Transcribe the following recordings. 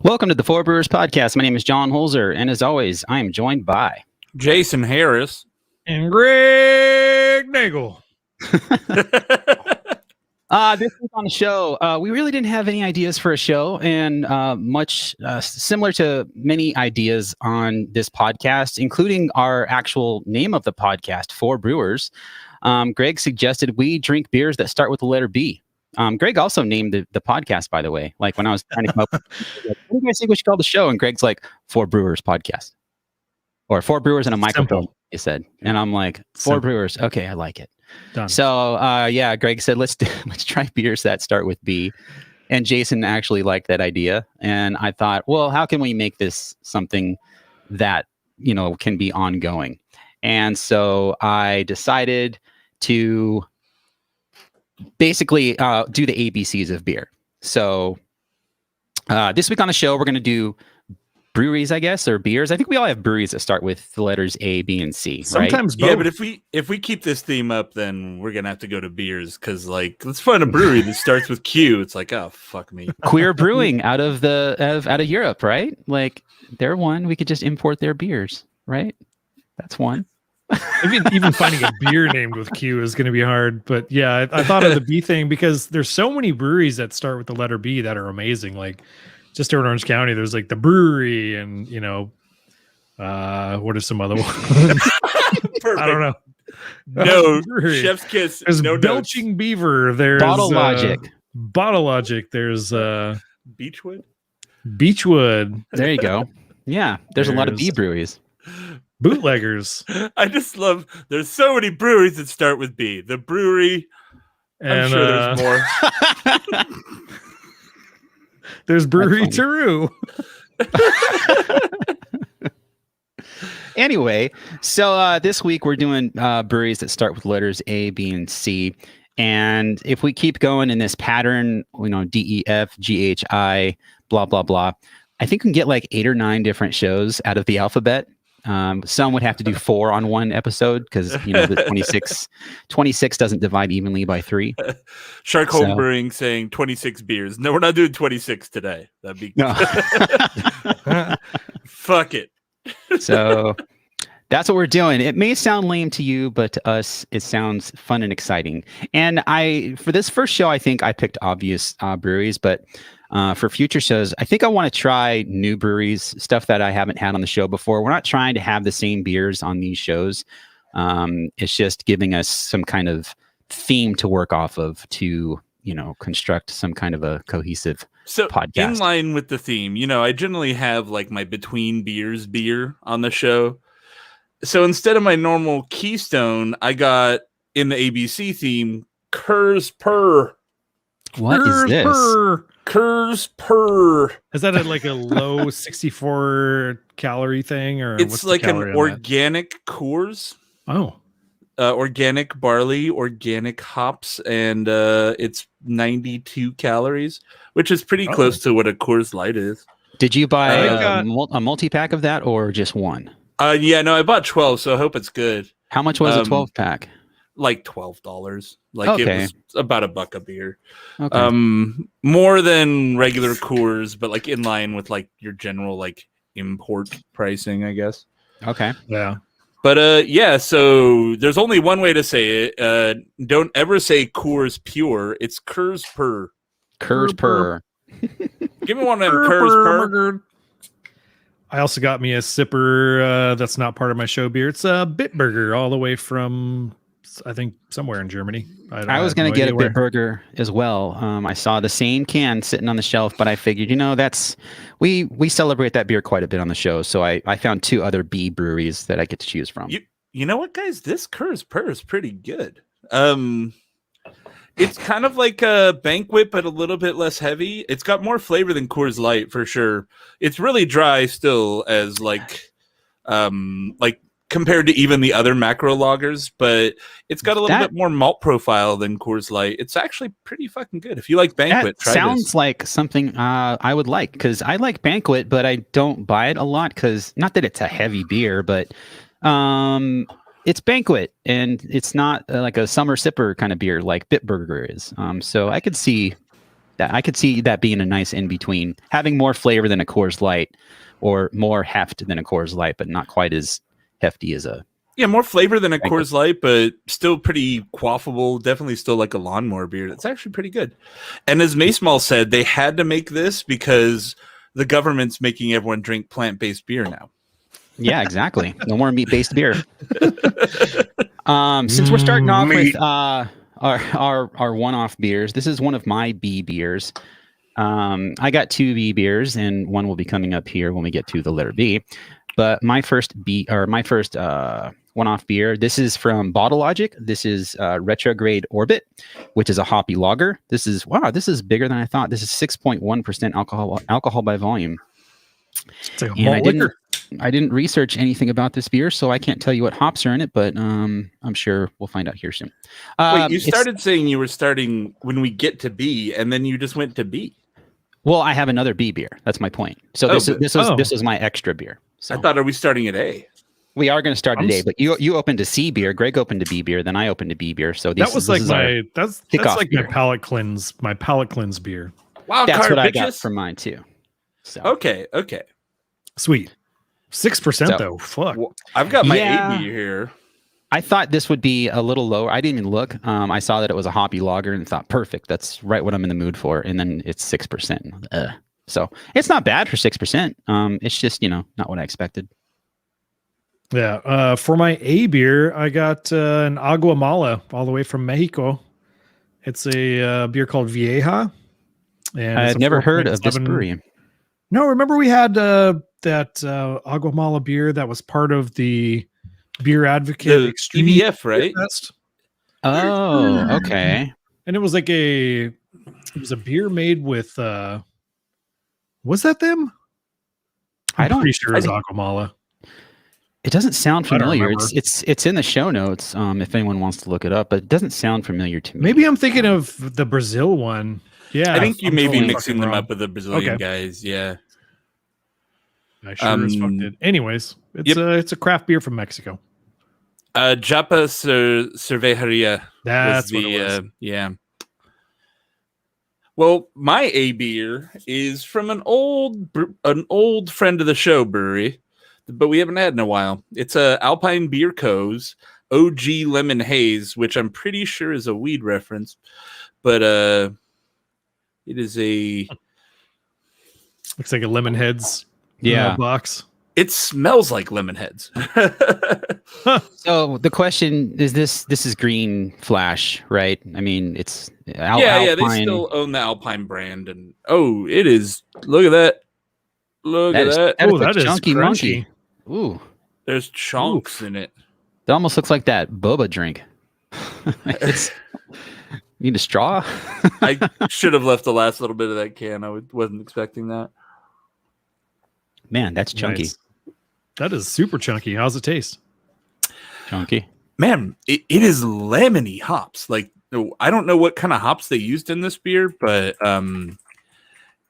Welcome to the Four Brewers Podcast. My name is John Holzer, and as always, I am joined by Jason Harris and Greg Nagel. This week on the show, we really didn't have any ideas for a show, and much similar to many ideas on this podcast, including our actual name of the podcast, Four Brewers. Greg suggested we drink beers that start with the letter B. Greg also named the podcast, by the way. Like when I was trying to come up with, like, what do you guys think we should call the show? And Greg's like, Four Brewers Podcast. Or Four Brewers and a Microphone, he said. And I'm like, Four Brewers. Okay, I like it. Done. So, yeah, Greg said, let's try beers that start with B. And Jason actually liked that idea. And I thought, well, how can we make this something that, you know, can be ongoing? And so I decided to basically do the ABCs of beer. So this week on the show, we're going to do breweries, I guess, or beers. I think we all have breweries that start with the letters A, B, and C. Sometimes right? both. Yeah, but if we keep this theme up, then we're gonna have to go to beers because, like, let's find a brewery that starts with Q. It's like, oh, fuck me. Queer Brewing out of Europe, right? Like, they're one. We could just import their beers, right? That's one. Even finding a beer named with Q is going to be hard. But yeah, I thought of the B thing because there's so many breweries that start with the letter B that are amazing. Like just over in Orange County, there's like the brewery and, you know, what are some other ones? Perfect. I don't know. No, Chef's Kiss. There's no Belching Beaver. There's Bottle Logic. Bottle Logic. There's Beechwood. Beechwood. There you go. Yeah, there's a lot of B breweries. Bootleggers. I just love. There's so many breweries that start with B. The brewery. And I'm sure there's more. There's Brewery Taru. Anyway, so this week we're doing breweries that start with letters A, B, and C. And if we keep going in this pattern, you know, D, E, F, G, H, I, blah, blah, blah, I think we can get like 8 or 9 different shows out of the alphabet. Some would have to do 4 on one episode because, you know, the 26 doesn't divide evenly by 3. Sharkholm Brewing saying 26 beers. No, we're not doing 26 today. That'd be no. Fuck it. So that's what we're doing. It may sound lame to you, but to us, it sounds fun and exciting. And for this first show, I think I picked obvious breweries, but for future shows, I think I want to try new breweries, stuff that I haven't had on the show before. We're not trying to have the same beers on these shows. It's just giving us some kind of theme to work off of to, you know, construct some kind of a cohesive podcast. In line with the theme, you know, I generally have like my between beers beer on the show. So instead of my normal Keystone, I got in the ABC theme, Kurz Per. What is this? Kurz Per. Is that like a low 64 calorie thing, or it's like an organic Coors? Oh, organic barley, organic hops, and it's 92 calories, which is pretty close to what a Coors Light is. Did you buy a multi-pack of that or just one? Yeah, no, I bought 12, so I hope it's good. How much was a 12-pack? Like $12. Like It was about $1 a beer. Okay. More than regular Coors, but like in line with like your general like import pricing, I guess. Okay. Yeah. But yeah, so there's only one way to say it. Don't ever say Coors Pure. It's Coors Per. Coors Per. Give me one of them Coors Per. I also got me a sipper that's not part of my show beer. It's a Bitburger all the way from, I think, somewhere in Germany. I was going to get a Bitburger as well. I saw the same can sitting on the shelf, but I figured, that's we celebrate that beer quite a bit on the show. So I found 2 other B breweries that I get to choose from. You know what, guys? This Coors Per is pretty good. It's kind of like a Banquet, but a little bit less heavy. It's got more flavor than Coors Light for sure. It's really dry still, as like compared to even the other macro lagers, but it's got a little bit more malt profile than Coors Light. It's actually pretty fucking good. If you like Banquet, try sounds this. like something I would like, because I like Banquet, but I don't buy it a lot, because not that it's a heavy beer, but it's Banquet, and it's not like a summer sipper kind of beer like Bitburger is. So I could see that. I could see that being a nice in between, having more flavor than a Coors Light, or more heft than a Coors Light, but not quite as hefty as a. Yeah, more flavor than a Coors Light, but still pretty quaffable. Definitely still like a lawnmower beer. It's actually pretty good. And as Macemal said, they had to make this because the government's making everyone drink plant-based beer now. Yeah, exactly. No more meat-based beer. Since we're starting off with our one-off beers, this is one of my B beers. I got 2 B beers, and one will be coming up here when we get to the letter B. But my first one-off beer, this is from Bottle Logic. This is Retrograde Orbit, which is a hoppy lager. This is bigger than I thought. This is 6.1% alcohol by volume. It's like a malt liquor. I didn't research anything about this beer, so I can't tell you what hops are in it, but I'm sure we'll find out here soon. Wait, you started saying you were starting when we get to B, and then you just went to B. Well, I have another B beer. That's my point. So this was my extra beer. So. I thought, are we starting at A? We are going to start at A, but you opened a C beer. Greg opened a B beer, then I opened a B beer. So that's like my palate cleanse. My palate cleanse beer. Wow, that's what I got from mine too. So okay, sweet. 6% though. Fuck. Well, I've got my A beer here. I thought this would be a little lower. I didn't even look. I saw that it was a hoppy lager and thought, perfect. That's right what I'm in the mood for. And then it's 6%. So it's not bad for 6%. It's just, not what I expected. Yeah. For my A beer, I got an Agua Mala all the way from Mexico. It's a beer called Vieja. And I've never heard of this brewery. No, remember we had that Agua Mala beer that was part of the Beer Advocate Extreme EBF, right? Fest. Oh, okay. And it was like it was a beer made with was that them? I'm pretty sure it was Agua Mala. It doesn't sound familiar. It's in the show notes if anyone wants to look it up, but it doesn't sound familiar to me. Maybe I'm thinking of the Brazil one. Yeah, I think you may be mixing them up with the Brazilian guys. Yeah, I sure as fuck did. Anyways, it's a craft beer from Mexico. Japa Cervejeria. That's what it was. Yeah. Well, my A beer is from an old friend of the show brewery, but we haven't had in a while. It's a Alpine Beer Co.'s OG Lemon Haze, which I'm pretty sure is a weed reference, but it is looks like a lemon heads box. It smells like lemon heads. So the question is this is Green Flash, right? I mean, it's Alpine. They still own the Alpine brand, and it is. Look at that. That is chunky monkey. Ooh. There's chunks in it. It almost looks like that boba drink. Need a straw? I should have left the last little bit of that can. I wasn't expecting that. Man, that's chunky. Nice. That is super chunky. How's it taste? Chunky. Man, it is lemony hops. Like, I don't know what kind of hops they used in this beer, but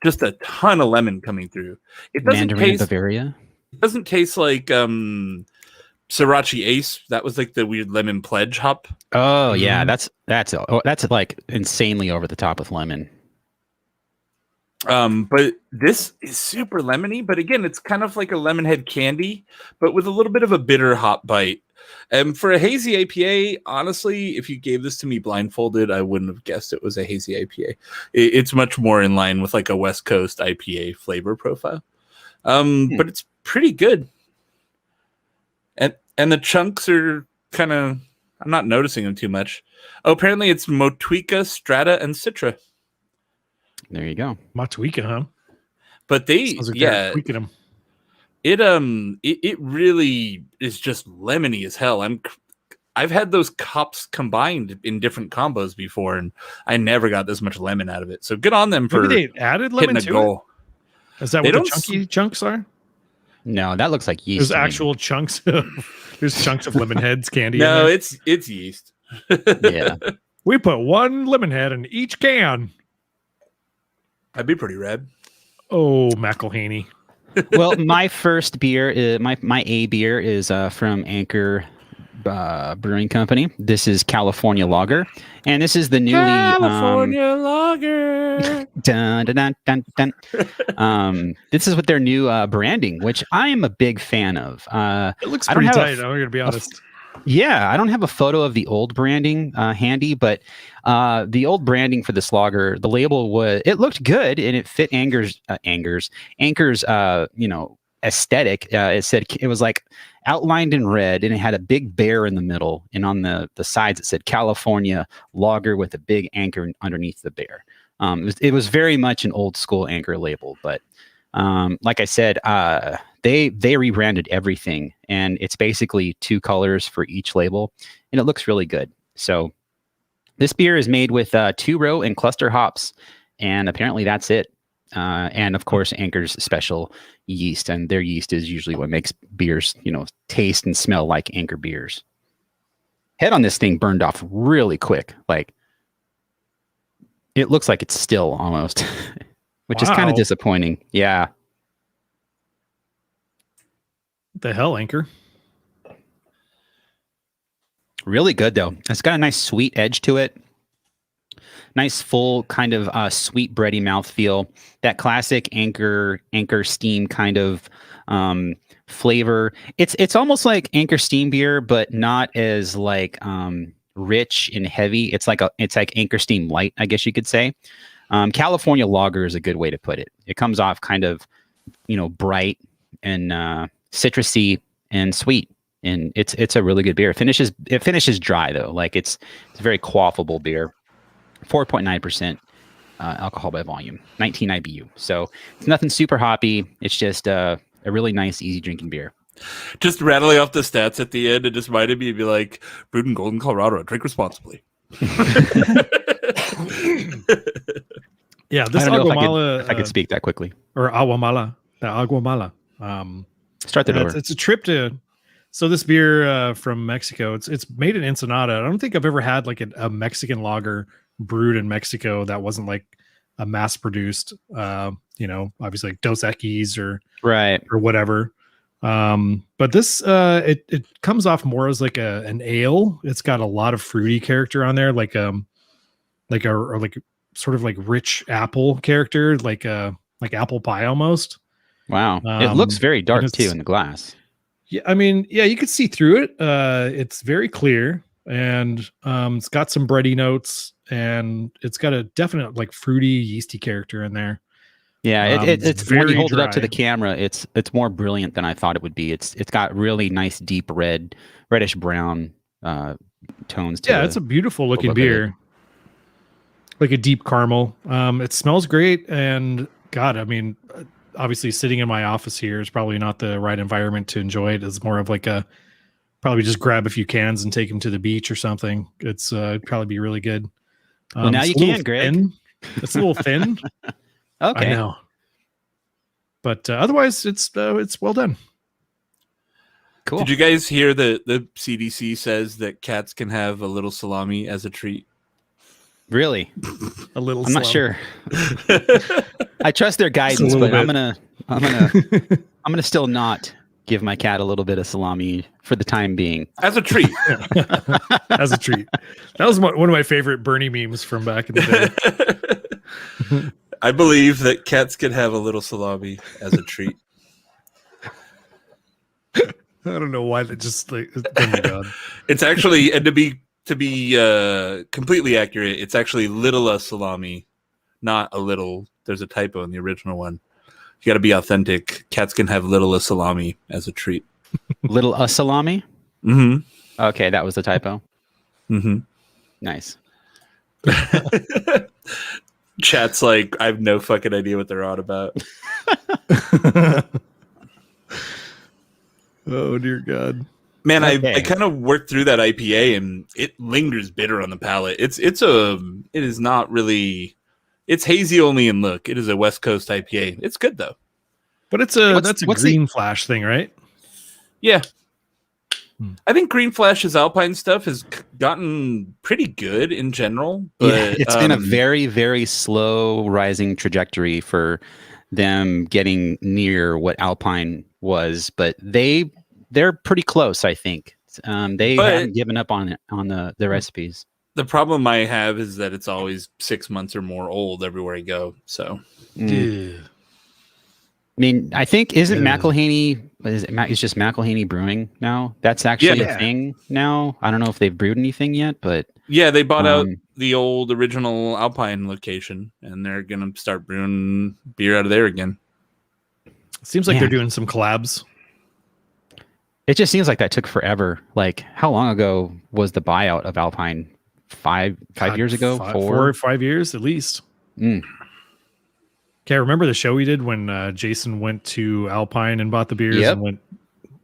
just a ton of lemon coming through. It doesn't taste Bavaria. It doesn't taste like Sriracha Ace. That was like the weird lemon pledge hop. Oh yeah, that's like insanely over the top with lemon. But this is super lemony. But again, it's kind of like a lemon head candy, but with a little bit of a bitter hop bite. And for a hazy IPA, honestly, if you gave this to me blindfolded, I wouldn't have guessed it was a hazy IPA. It's much more in line with like a West Coast IPA flavor profile. But it's pretty good. And the chunks are kind of, I'm not noticing them too much. Oh, apparently it's Motueka, Strata, and Citra. There you go. Motueka, huh? But they, Sounds like yeah, tweaking them. It really is just lemony as hell. I've had those cups combined in different combos before, and I never got this much lemon out of it. So good on them for Maybe they added lemon hitting a to goal. it. Is that They what the don't chunky chunks are? No, that looks like yeast. There's to me. actual chunks of lemon heads candy. No, in it's yeast. Yeah. we put one lemon head in each can. That'd be pretty rad. Oh, McElhaney. Well, my first beer, my A beer is from Anchor Brewing Company. This is California Lager, and this is the newly Lager. dun, dun, dun, dun, dun. This is with their new branding, which I am a big fan of. It looks I don't pretty have tight. I'm going to be honest. Yeah, I don't have a photo of the old branding handy, but the old branding for this lager, the label it looked good and it fit Anchor's aesthetic. It said it was like outlined in red and it had a big bear in the middle, and on the sides it said California Lager with a big anchor underneath the bear. It was very much an old school Anchor label, but like I said, they rebranded everything, and it's basically 2 colors for each label, and it looks really good. So this beer is made with 2-row and cluster hops, and apparently that's it. And of course, Anchor's special yeast, and their yeast is usually what makes beers, taste and smell like Anchor beers. Head on this thing burned off really quick. Like, it looks like it's still almost, which is kind of disappointing. Yeah. What the hell, Anchor? Really good though. It's got a nice sweet edge to it. Nice full kind of sweet bready mouthfeel. That classic Anchor steam kind of flavor. It's almost like Anchor steam beer, but not as like rich and heavy. It's like Anchor steam light, I guess you could say. California Lager is a good way to put it. It comes off kind of bright and citrusy and sweet, and it's a really good beer. It finishes dry though. Like it's a very quaffable beer. 4.9% alcohol by volume, 19 IBU. So it's nothing super hoppy. It's just a really nice, easy drinking beer. Just rattling off the stats at the end, it just reminded me to be like, brewed in Golden, Colorado. Drink responsibly. Yeah, this I don't know Aguamala. if I could speak that quickly. Or Aguamala. The Aguamala. Start that over. It's a trip to. So this beer from Mexico, it's made in Ensenada. I don't think I've ever had like a Mexican lager brewed in Mexico that wasn't like a mass produced, obviously like Dos Equis or whatever. But this it comes off more as like an ale. It's got a lot of fruity character on there, like sort of like rich apple character, like apple pie almost. Wow, it looks very dark too in the glass. Yeah, I mean, yeah, you could see through it. It's very clear, and it's got some bready notes, and it's got a definite like fruity, yeasty character in there. Yeah, it's very when you hold it up dry. to the camera, it's more brilliant than I thought it would be. It's got really nice, deep reddish brown tones to it. Yeah, it's a beautiful looking look of beer, like a deep caramel. It smells great, and God, I mean, obviously sitting in my office here is probably not the right environment to enjoy it. It's more of like probably just grab a few cans and take them to the beach or something. It's it'd probably be really good. Well, now you can, Greg. Thin. It's a little thin. Okay. I know. But otherwise, it's well done. Cool. Did you guys hear the CDC says that cats can have a little salami as a treat? Really? A little. I'm not slow. sure. I trust their guidance, little but bit. I'm gonna still not give my cat a little bit of salami for the time being. As a treat. As a treat. That was one of my favorite Bernie memes from back in the day. I believe that cats can have a little salami as a treat. I don't know why that just like. Oh my god! It's actually, and to be completely accurate, it's actually little salami, not a little. There's a typo in the original one. You got to be authentic. Cats can have little salami as a treat. Little salami? Mm-hmm. Okay, that was the typo. Mm-hmm. Nice. Chat's like, I have no fucking idea what they're on about. Oh dear God. Man, Okay. I kind of worked through that IPA and it lingers bitter on the palate. It is not really. It's hazy only in look. It is a West Coast IPA. It's good though. But that's a what's green flash thing, right? Yeah. I think Green Flash's Alpine stuff has gotten pretty good in general. But, yeah, it's been a very, very slow rising trajectory for them getting near what Alpine was, but they're pretty close, I think. They haven't given up on it on the recipes. The problem I have is that it's always 6 months or more old everywhere I go. So, I mean, I think McElhaney it's just McElhaney Brewing now. That's actually a thing now. I don't know if they've brewed anything yet, but yeah, they bought out the old original Alpine location, and they're gonna start brewing beer out of there again. Seems like they're doing some collabs. It just seems like that took forever. Like, how long ago was the buyout of Alpine? Five years ago? 4 or 5 years at least. Okay, remember the show we did when Jason went to Alpine and bought the beers and went,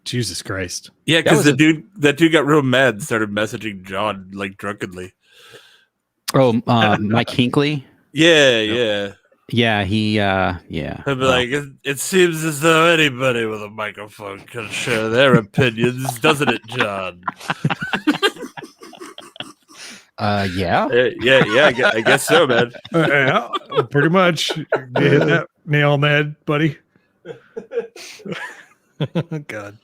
Jesus Christ. Yeah, because that dude got real mad and started messaging John like drunkenly. Oh, Mike Hinckley? Yeah. Yeah, he I'd be like, it seems as though anybody with a microphone can share their opinions, doesn't it, John? Yeah. I guess so, man. Yeah, pretty much. You hit that nail on the head, buddy. God.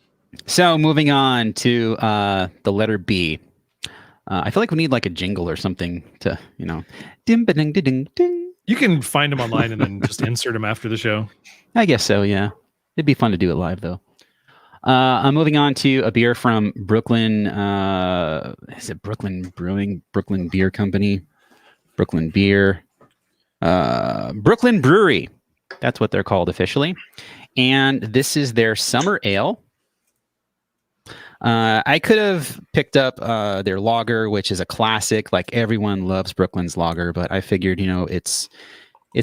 So moving on to the letter B. I feel like we need like a jingle or something to, dim ba ding ding ding. You can find them online and then just insert them after the show. I guess so, yeah. It'd be fun to do it live though. I'm moving on to a beer from Brooklyn. Is it Brooklyn Brewing? Brooklyn Beer Company? Brooklyn Beer. Brooklyn Brewery. That's what they're called officially. And this is their summer ale. I could have picked up their lager, which is a classic. Like everyone loves Brooklyn's lager, but I figured, it's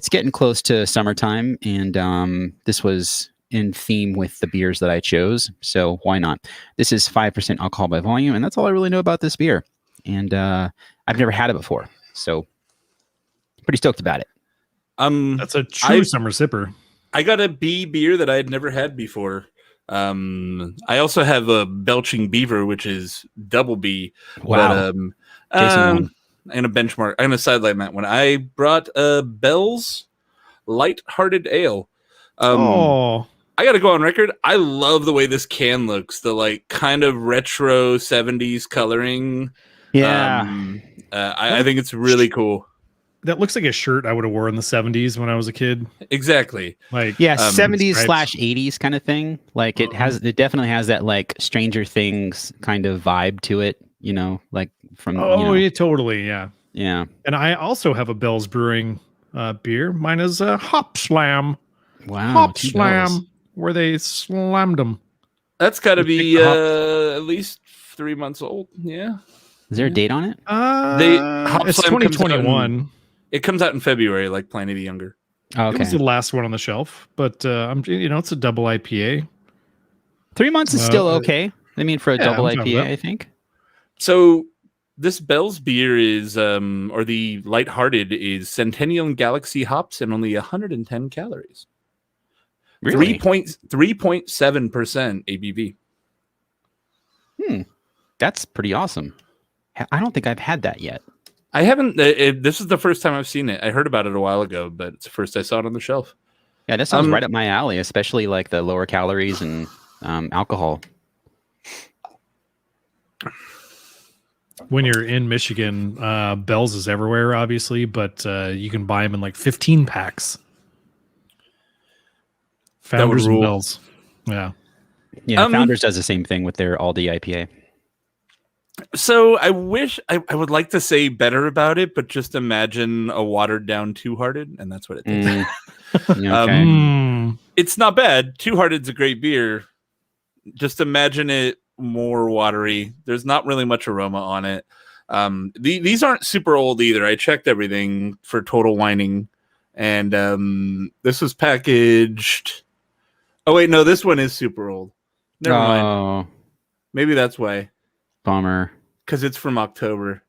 getting close to summertime, and this was in theme with the beers that I chose. So why not? This is 5% alcohol by volume, and that's all I really know about this beer. And I've never had it before, so pretty stoked about it. That's a true summer sipper. I got a B beer that I had never had before. I also have a Belching Beaver, which is double B. Wow. But, I'm gonna benchmark. I'm gonna sideline that one. I brought Bell's Lighthearted Ale. I gotta go on record. I love the way this can looks. The like kind of retro 70s coloring. Yeah. I think it's really cool. That looks like a shirt I would have worn in the 70s when I was a kid. Exactly. Like 70s / 80s kind of thing. Like it definitely has that like Stranger Things kind of vibe to it, like from yeah, totally, yeah. Yeah. And I also have a Bell's Brewing beer. Mine is a Hop Slam. Wow. Hop Slam, where they slammed them. That's got to be at least 3 months old. Yeah. Is there a date on it? It's 2021. It comes out in February, like Pliny the Younger. Okay. It was the last one on the shelf, but it's a double IPA. 3 months is still okay. I mean, for a double IPA, I think. So this Bell's beer is, or the Lighthearted is Centennial and Galaxy hops and only 110 calories. Really? 3.7% ABV. That's pretty awesome. I don't think I've had that yet. I haven't. This is the first time I've seen it. I heard about it a while ago, but it's the first I saw it on the shelf. Yeah, that sounds right up my alley, especially like the lower calories and alcohol. when you're in Michigan, Bell's is everywhere, obviously, but you can buy them in like 15 packs. Founders and Bell's. Yeah. Yeah, Founders does the same thing with their Aldi IPA. So I wish I would like to say better about it, but just imagine a watered down Two Hearted, and that's what it is. Okay. It's not bad. Two Hearted's a great beer. Just imagine it more watery. There's not really much aroma on it. These aren't super old either. I checked everything for Total Whining, and this was packaged. Oh wait, no, this one is super old. Never mind. Maybe that's why. Bummer. Because it's from October.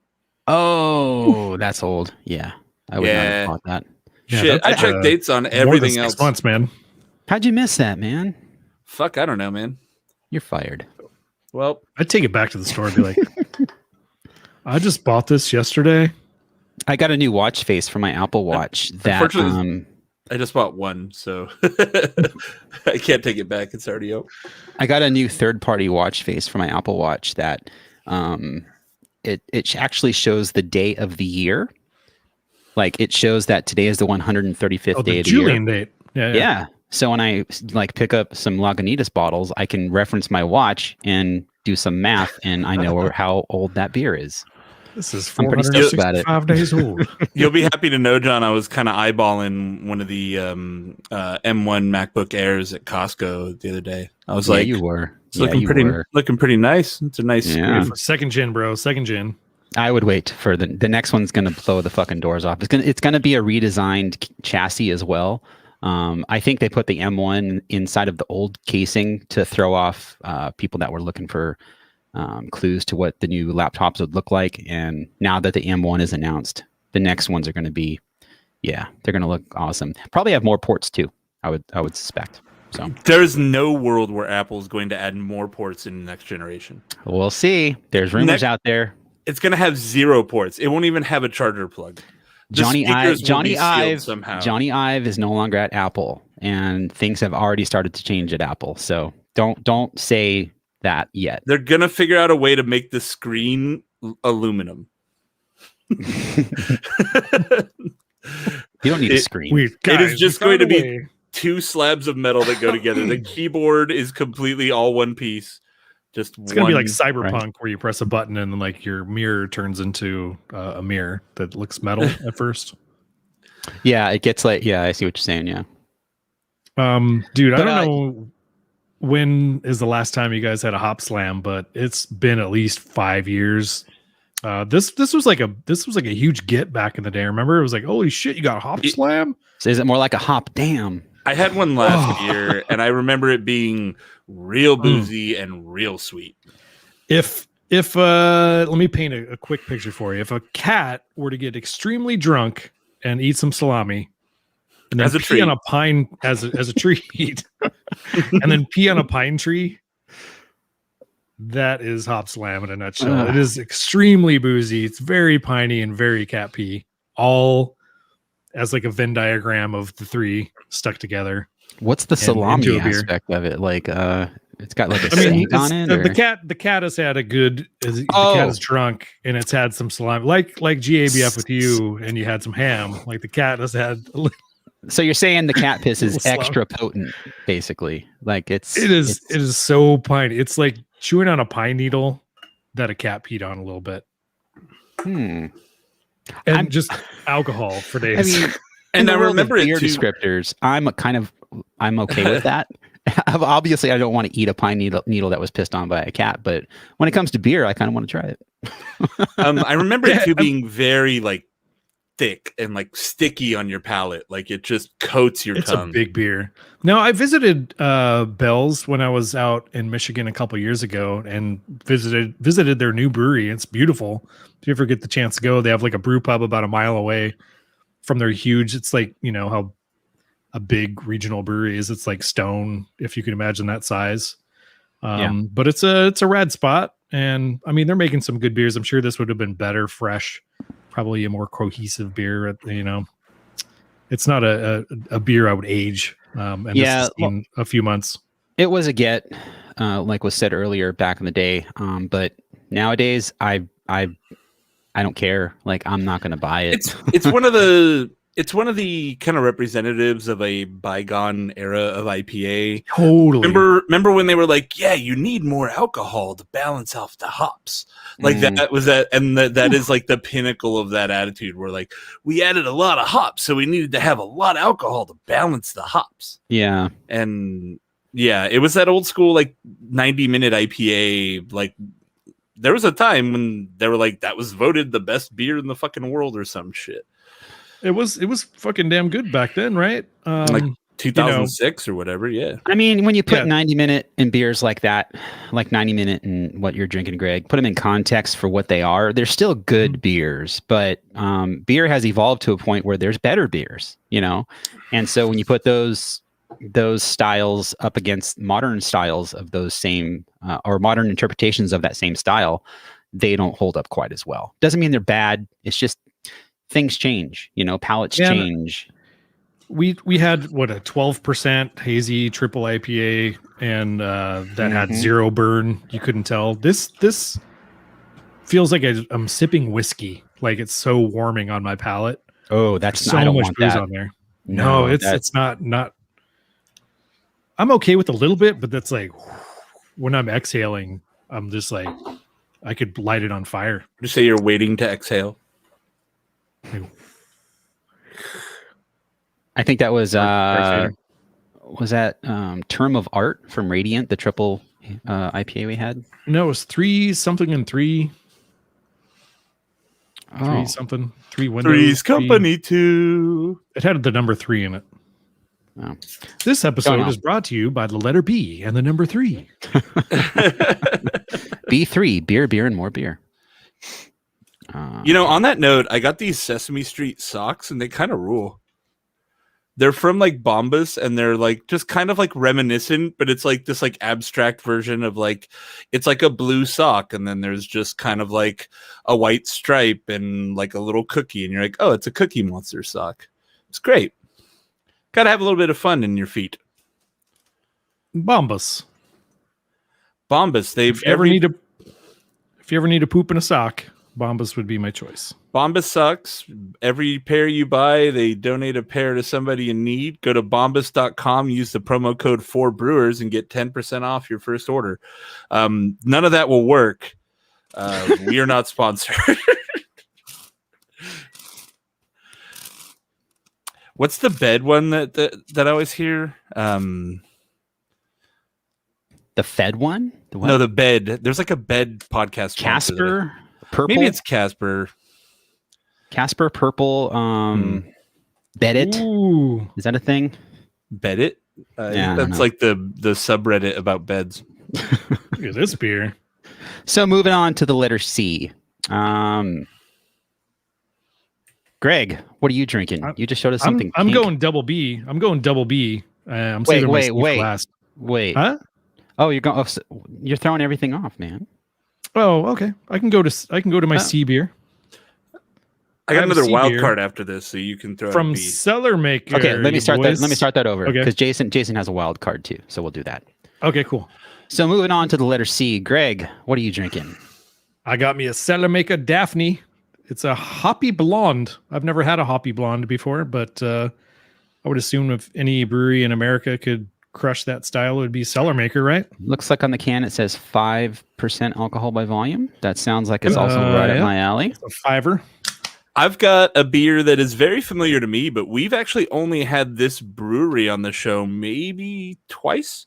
Oh, that's old. Yeah, I would not have thought that. Yeah, shit, I checked dates on everything else. 6 months, man. How'd you miss that, man? Fuck, I don't know, man. You're fired. Well, I'd take it back to the store and be like, I just bought this yesterday. I got a new watch face for my Apple Watch. That I just bought one, so I can't take it back. It's already out. I got a new third-party watch face for my Apple Watch that it actually shows the day of the year. Like it shows that today is the 135th day of the Julian year. Date. Yeah. So when I like pick up some Lagunitas bottles, I can reference my watch and do some math, and I know how old that beer is. This is I'm pretty stoked about it. 5 days old. You'll be happy to know, John, I was kind of eyeballing one of the M1 MacBook Airs at Costco the other day. I was like, you were. It's looking pretty nice. It's a nice screen. Second gen, bro. Second gen. I would wait for the next one's going to blow the fucking doors off. It's going to be a redesigned chassis as well. I think they put the M1 inside of the old casing to throw off people that were looking for clues to what the new laptops would look like. And now that the M1 is announced, the next ones are going to be, they're going to look awesome. Probably have more ports too. I would suspect. So there's no world where Apple's going to add more ports in the next generation. We'll see. There's rumors out there. It's going to have 0 ports. It won't even have a charger plug. Johnny Ive is no longer at Apple, and things have already started to change at Apple. So don't say that yet. They're gonna figure out a way to make the screen aluminum. You don't need a screen. It is just going to be 2 slabs of metal that go together. The keyboard is completely all one piece. It's gonna be like Cyberpunk, where you press a button and then like your mirror turns into a mirror that looks metal at first. Yeah, it gets like I see what you're saying. Yeah. Dude, I don't know when is the last time you guys had a hop slam, but it's been at least 5 years. This was like a huge get back in the day. Remember, it was like, holy shit, you got a hop slam. So is it more like a hop dam? I had one last year, and I remember it being real boozy and real sweet. If let me paint a quick picture for you. If a cat were to get extremely drunk and eat some salami, and then pee on a pine as a treat, and then pee on a pine tree, that is hop slam in a nutshell. It is extremely boozy. It's very piney and very cat pee, all as like a Venn diagram of the 3 stuck together. What's the salami aspect of it? Like, it's got like a saint on it. The cat has had a good. The cat is drunk and it's had some salami, like GABF with you, and you had some ham. Like the cat has had. So you're saying the cat piss is extra potent, basically? Like it is so piney. It's like chewing on a pine needle that a cat peed on a little bit. And just alcohol for days. I mean, and I remember beer descriptors. I'm okay with that. Obviously, I don't want to eat a pine needle that was pissed on by a cat, but when it comes to beer, I kind of want to try it. I remember it too being very like thick and like sticky on your palate, like it just coats your tongue. It's a big beer. Now, I visited Bell's when I was out in Michigan a couple years ago, and visited their new brewery. It's beautiful. If you ever get the chance to go, they have like a brew pub about a mile away from their huge. It's like, you know how a big regional brewery is. It's like Stone, if you can imagine that size. But it's a rad spot, and I mean they're making some good beers. I'm sure this would have been better fresh, probably a more cohesive beer. You know, it's not a beer I would age. And this in a few months. It was a get, like was said earlier back in the day. But nowadays, I don't care. Like, I'm not going to buy it. It's one of the kind of representatives of a bygone era of IPA. Totally. Remember when they were like, yeah, you need more alcohol to balance off the hops. Like that was that, and that is like the pinnacle of that attitude. Where like we added a lot of hops, so we needed to have a lot of alcohol to balance the hops. Yeah, and yeah, it was that old school like 90-minute IPA. Like there was a time when they were like that was voted the best beer in the fucking world or some shit. It was fucking damn good back then, right? Like 2006 or whatever, yeah. I mean, when you put 90-minute in beers like that, like 90-minute in what you're drinking, Greg, put them in context for what they are. They're still good beers, but beer has evolved to a point where there's better beers, you know? And so when you put those styles up against modern styles of those same, or modern interpretations of that same style, they don't hold up quite as well. Doesn't mean they're bad. It's just things change, you know, palates change. We had what, a 12% hazy triple IPA, and that had zero burn. You couldn't tell. This feels like I'm sipping whiskey. Like it's so warming on my palate. Oh, that's so I don't much want booze that on there. No, it's not. I'm okay with a little bit, but that's like when I'm exhaling, I'm just like I could light it on fire. You say you're waiting to exhale. I think that was that Term of Art from Radiant, the triple IPA we had? No, it was 3 something and 3. Oh. 3 something. 3 windows. Three's Company 2. It had the number 3 in it. Oh. This episode is brought to you by the letter B and the number 3. B3, beer, and more beer. You know, on that note, I got these Sesame Street socks, and they kind of rule. They're from like Bombas, and they're like just kind of like reminiscent, but it's like this like abstract version of like it's like a blue sock, and then there's just kind of like a white stripe and like a little cookie, and you're like, oh, it's a Cookie Monster sock. It's great. Got to have a little bit of fun in your feet. Bombas. If you ever need to poop in a sock, Bombas would be my choice. Bombas socks. Every pair you buy, they donate a pair to somebody in need. Go to bombas.com, use the promo code 4Brewers, and get 10% off your first order. None of that will work. We are not sponsored. What's the bed one that I always hear? The Fed one? No, the bed. There's like a bed podcast. Casper? Purple? Maybe it's Casper. Casper, Purple, Beddit. Ooh. Is that a thing? Beddit? That's like the subreddit about beds. Look at this beer. So moving on to the letter C. Greg, what are you drinking? You just showed us something. I'm going double B. I'm saving my C for last. Wait. Huh? Oh, you're throwing everything off, man. Oh, okay. I can go to my C beer. I got another wild card after this, so you can throw from it Cellar Maker. Okay, let me start that over because Okay. Jason has a wild card too, so we'll do that. Okay, cool. So moving on to the letter C, Greg, what are you drinking? I got me a Cellar Maker Daphne. It's a hoppy blonde. I've never had a hoppy blonde before, but I would assume if any brewery in America could crush that style, it would be Cellar Maker, right? Looks like on the can it says 5% alcohol by volume. That sounds like it's also right up my alley. A 5er. I've got a beer that is very familiar to me, but we've actually only had this brewery on the show maybe twice.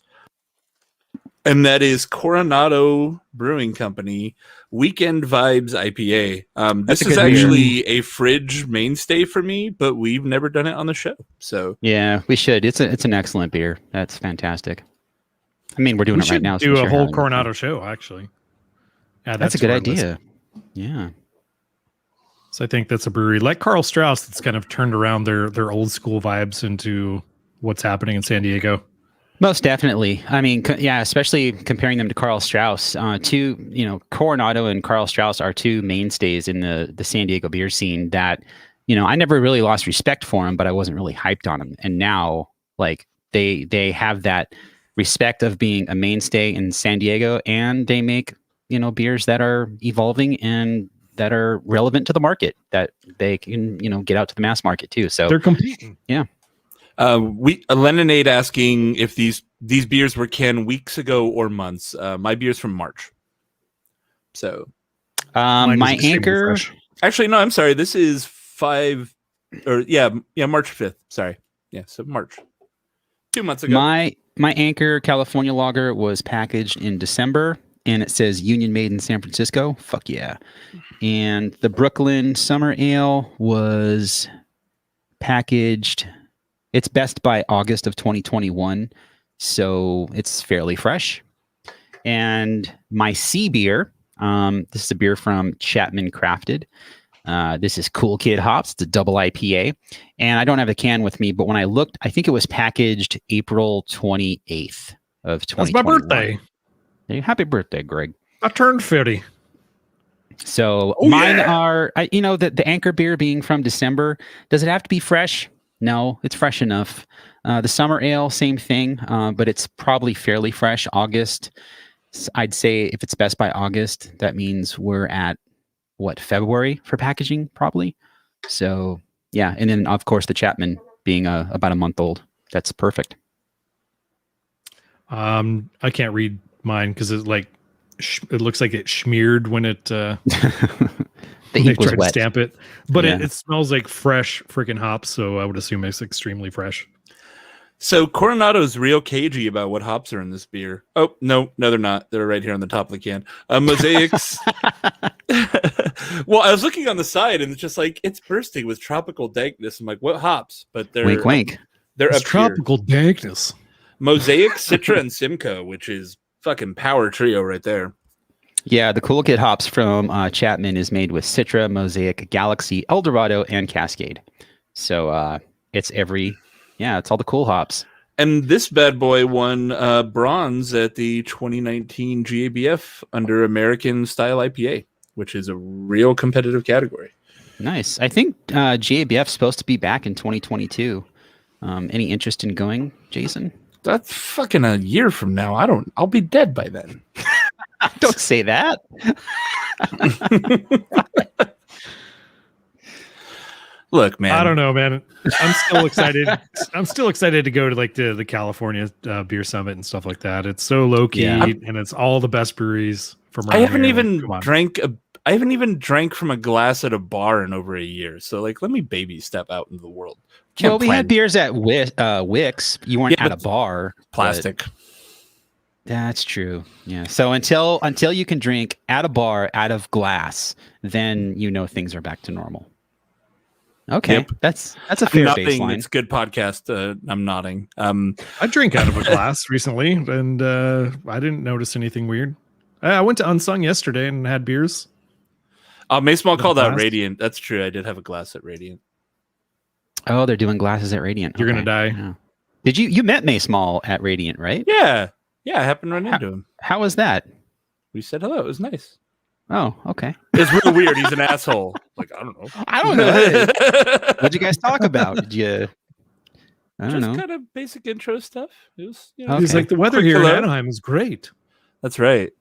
And that is Coronado Brewing Company Weekend Vibes IPA. This is actually a fridge mainstay for me, but we've never done it on the show. So yeah, we should. It's an excellent beer. That's fantastic. I mean, we're doing it right now. Do a whole Coronado show, actually. Yeah, that's a good idea. Yeah. So I think that's a brewery like Carl Strauss that's kind of turned around their old school vibes into what's happening in San Diego. Most definitely. I mean, especially comparing them to Carl Strauss. Coronado and Carl Strauss are two mainstays in the San Diego beer scene that, I never really lost respect for them, but I wasn't really hyped on them. And now, like, they have that respect of being a mainstay in San Diego, and they make beers that are evolving and that are relevant to the market that they can, get out to the mass market too. So they're competing. Yeah. Leninade asking if these beers were canned weeks ago or months. My beer's from March. So my Anchor. Actually, no, I'm sorry. This is March 5th. Sorry. Yeah, so March. 2 months ago. My Anchor California lager was packaged in December, and it says Union Made in San Francisco. Fuck yeah. And the Brooklyn Summer Ale was packaged. It's best by August of 2021, so it's fairly fresh. And my C beer, this is a beer from Chapman Crafted. This is Cool Kid hops. It's a double IPA. And I don't have the can with me, but when I looked, I think it was packaged April 28th of 2021. That's my birthday. Hey, happy birthday, Greg. I turned 50. So mine are, the Anchor beer being from December. Does it have to be fresh? No, it's fresh enough. The Summer Ale, same thing, but it's probably fairly fresh. August. I'd say if it's best by August, that means we're at February for packaging, probably. So yeah, and then of course the Chapman being about a month old. That's perfect. I can't read mine because it looks like it smeared when it the when ink they was tried wet. to stamp it, but Yeah. it smells like fresh freaking hops, so I would assume it's extremely fresh. So Coronado's real cagey about what hops are in this beer. Oh, no, they're not. They're right here on the top of the can. Mosaics. Well, I was looking on the side and it's just like, it's bursting with tropical dankness. I'm like, what hops? But they're Wink, wink. They're It's up tropical dankness. here. Mosaic, Citra, and Simcoe, which is fucking power trio right there. Yeah, the Cool Kid hops from Chapman is made with Citra, Mosaic, Galaxy, Eldorado, and Cascade. So it's all the cool hops. And this bad boy won bronze at the 2019 GABF under American Style IPA, which is a real competitive category. Nice. I think GABF's supposed to be back in 2022. Any interest in going, Jason? That's fucking a year from now. I'll be dead by then. Don't say that. Look, man. I don't know, man. I'm still excited. I'm still excited to go to the California Beer Summit and stuff like that. It's so low key, and it's all the best breweries from around I haven't here. even Come on. I haven't even drank from a glass at a bar in over a year. So let me baby step out into the world. Well, we had beers at Wix. You weren't at a bar. Plastic. That's true. Yeah. So until you can drink at a bar out of glass, then things are back to normal. Okay, Yep. that's a fair Nodding. baseline. It's good podcast. I'm nodding. I drank out of a glass recently, and I didn't notice anything weird. I went to Unsung yesterday and had beers. Mace Mall called out glass? Radiant. That's true. I did have a glass at Radiant. Oh, they're doing glasses at Radiant. You're Okay. gonna die. Yeah. Did you met Mace Mall at Radiant, right? Yeah. I happened to run into him. How was that? We said hello. It was nice. Oh, okay. It's real weird. He's an asshole. Like, I don't know. I don't know. What'd you guys talk about? Did you? I don't Just know. kind of basic intro stuff. It was, Okay. He's like, the weather Quick here in hello. Anaheim is great. That's right.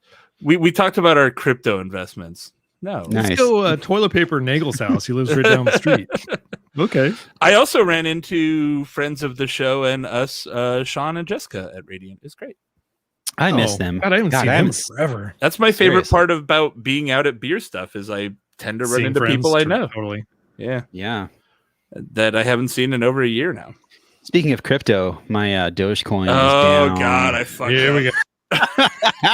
We talked about our crypto investments. No. Nice. Let's go toilet paper Nagel's house. He lives right down the street. Okay. I also ran into friends of the show and us, Sean and Jessica at Radiant. It's great. I miss them. God, I haven't God, seen I them haven't- forever. That's my favorite Seriously. part about being out at beer stuff is I tend to run Seeing into friends, people I know. Totally. Yeah. Yeah. That I haven't seen in over a year now. Speaking of crypto, my Dogecoin is Oh down. God, I fucked Here up. we go.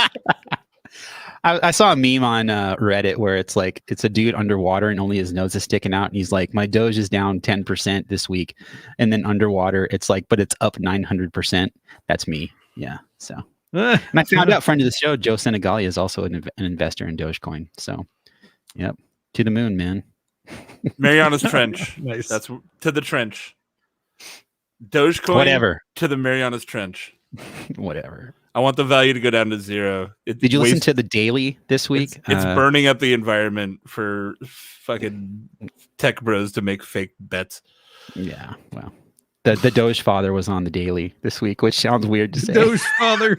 I saw a meme on Reddit where it's a dude underwater and only his nose is sticking out, and he's like, "My Doge is down 10% this week," and then underwater, it's like, "But it's up 900%." That's me. Yeah. So, and I found out friend of the show, Joe Senegali, is also an investor in Dogecoin. So, yep, to the moon, man. Mariana's Trench. Nice. That's to the trench. Dogecoin Whatever. to the Mariana's Trench. Whatever. I want the value to go down to zero. Did you listen to the Daily this week? It's burning up the environment for fucking tech bros to make fake bets. Yeah. Well, the Doge father was on the Daily this week, which sounds weird to say. Doge father.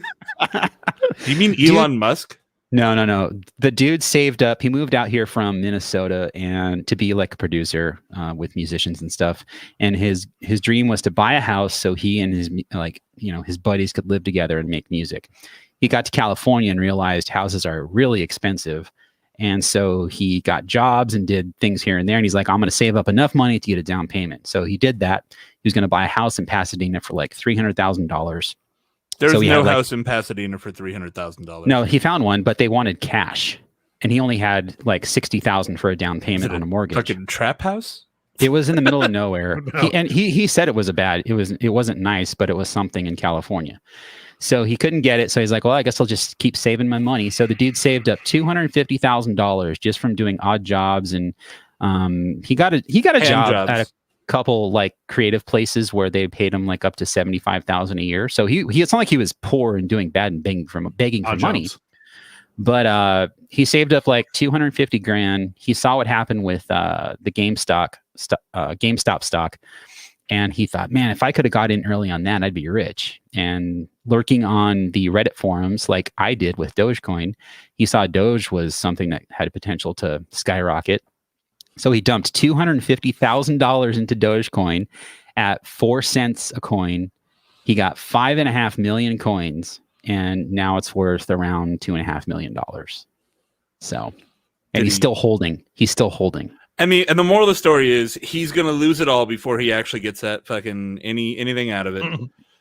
Do you mean Elon Musk? No. The dude saved up. He moved out here from Minnesota and to be like a producer with musicians and stuff. And his dream was to buy a house so he and his buddies could live together and make music. He got to California and realized houses are really expensive. And so he got jobs and did things here and there. And he's like, I'm going to save up enough money to get a down payment. So he did that. He was going to buy a house in Pasadena for like $300,000. There's no house in Pasadena for $300,000. No, he found one, but they wanted cash, and he only had like $60,000 for a down payment on a mortgage. Fucking trap house. It was in the middle of nowhere. No. He said it wasn't nice, but it was something in California. So he couldn't get it. So he's like, well, I guess I'll just keep saving my money. So the dude saved up $250,000 just from doing odd jobs, and he got a job at a couple like creative places where they paid him like up to $75,000 a year. So he it's not like he was poor and doing bad and begging for money, but he saved up like $250,000. He saw what happened with the GameStop stock, and he thought, man, if I could have got in early on that, I'd be rich. And lurking on the Reddit forums like I did with Dogecoin, he saw Doge was something that had potential to skyrocket. So he dumped $250,000 into Dogecoin at 4 cents a coin. He got 5.5 million coins, and now it's worth around $2.5 million. So, and he's still holding. I mean, and the moral of the story is he's going to lose it all before he actually gets that fucking anything out of it.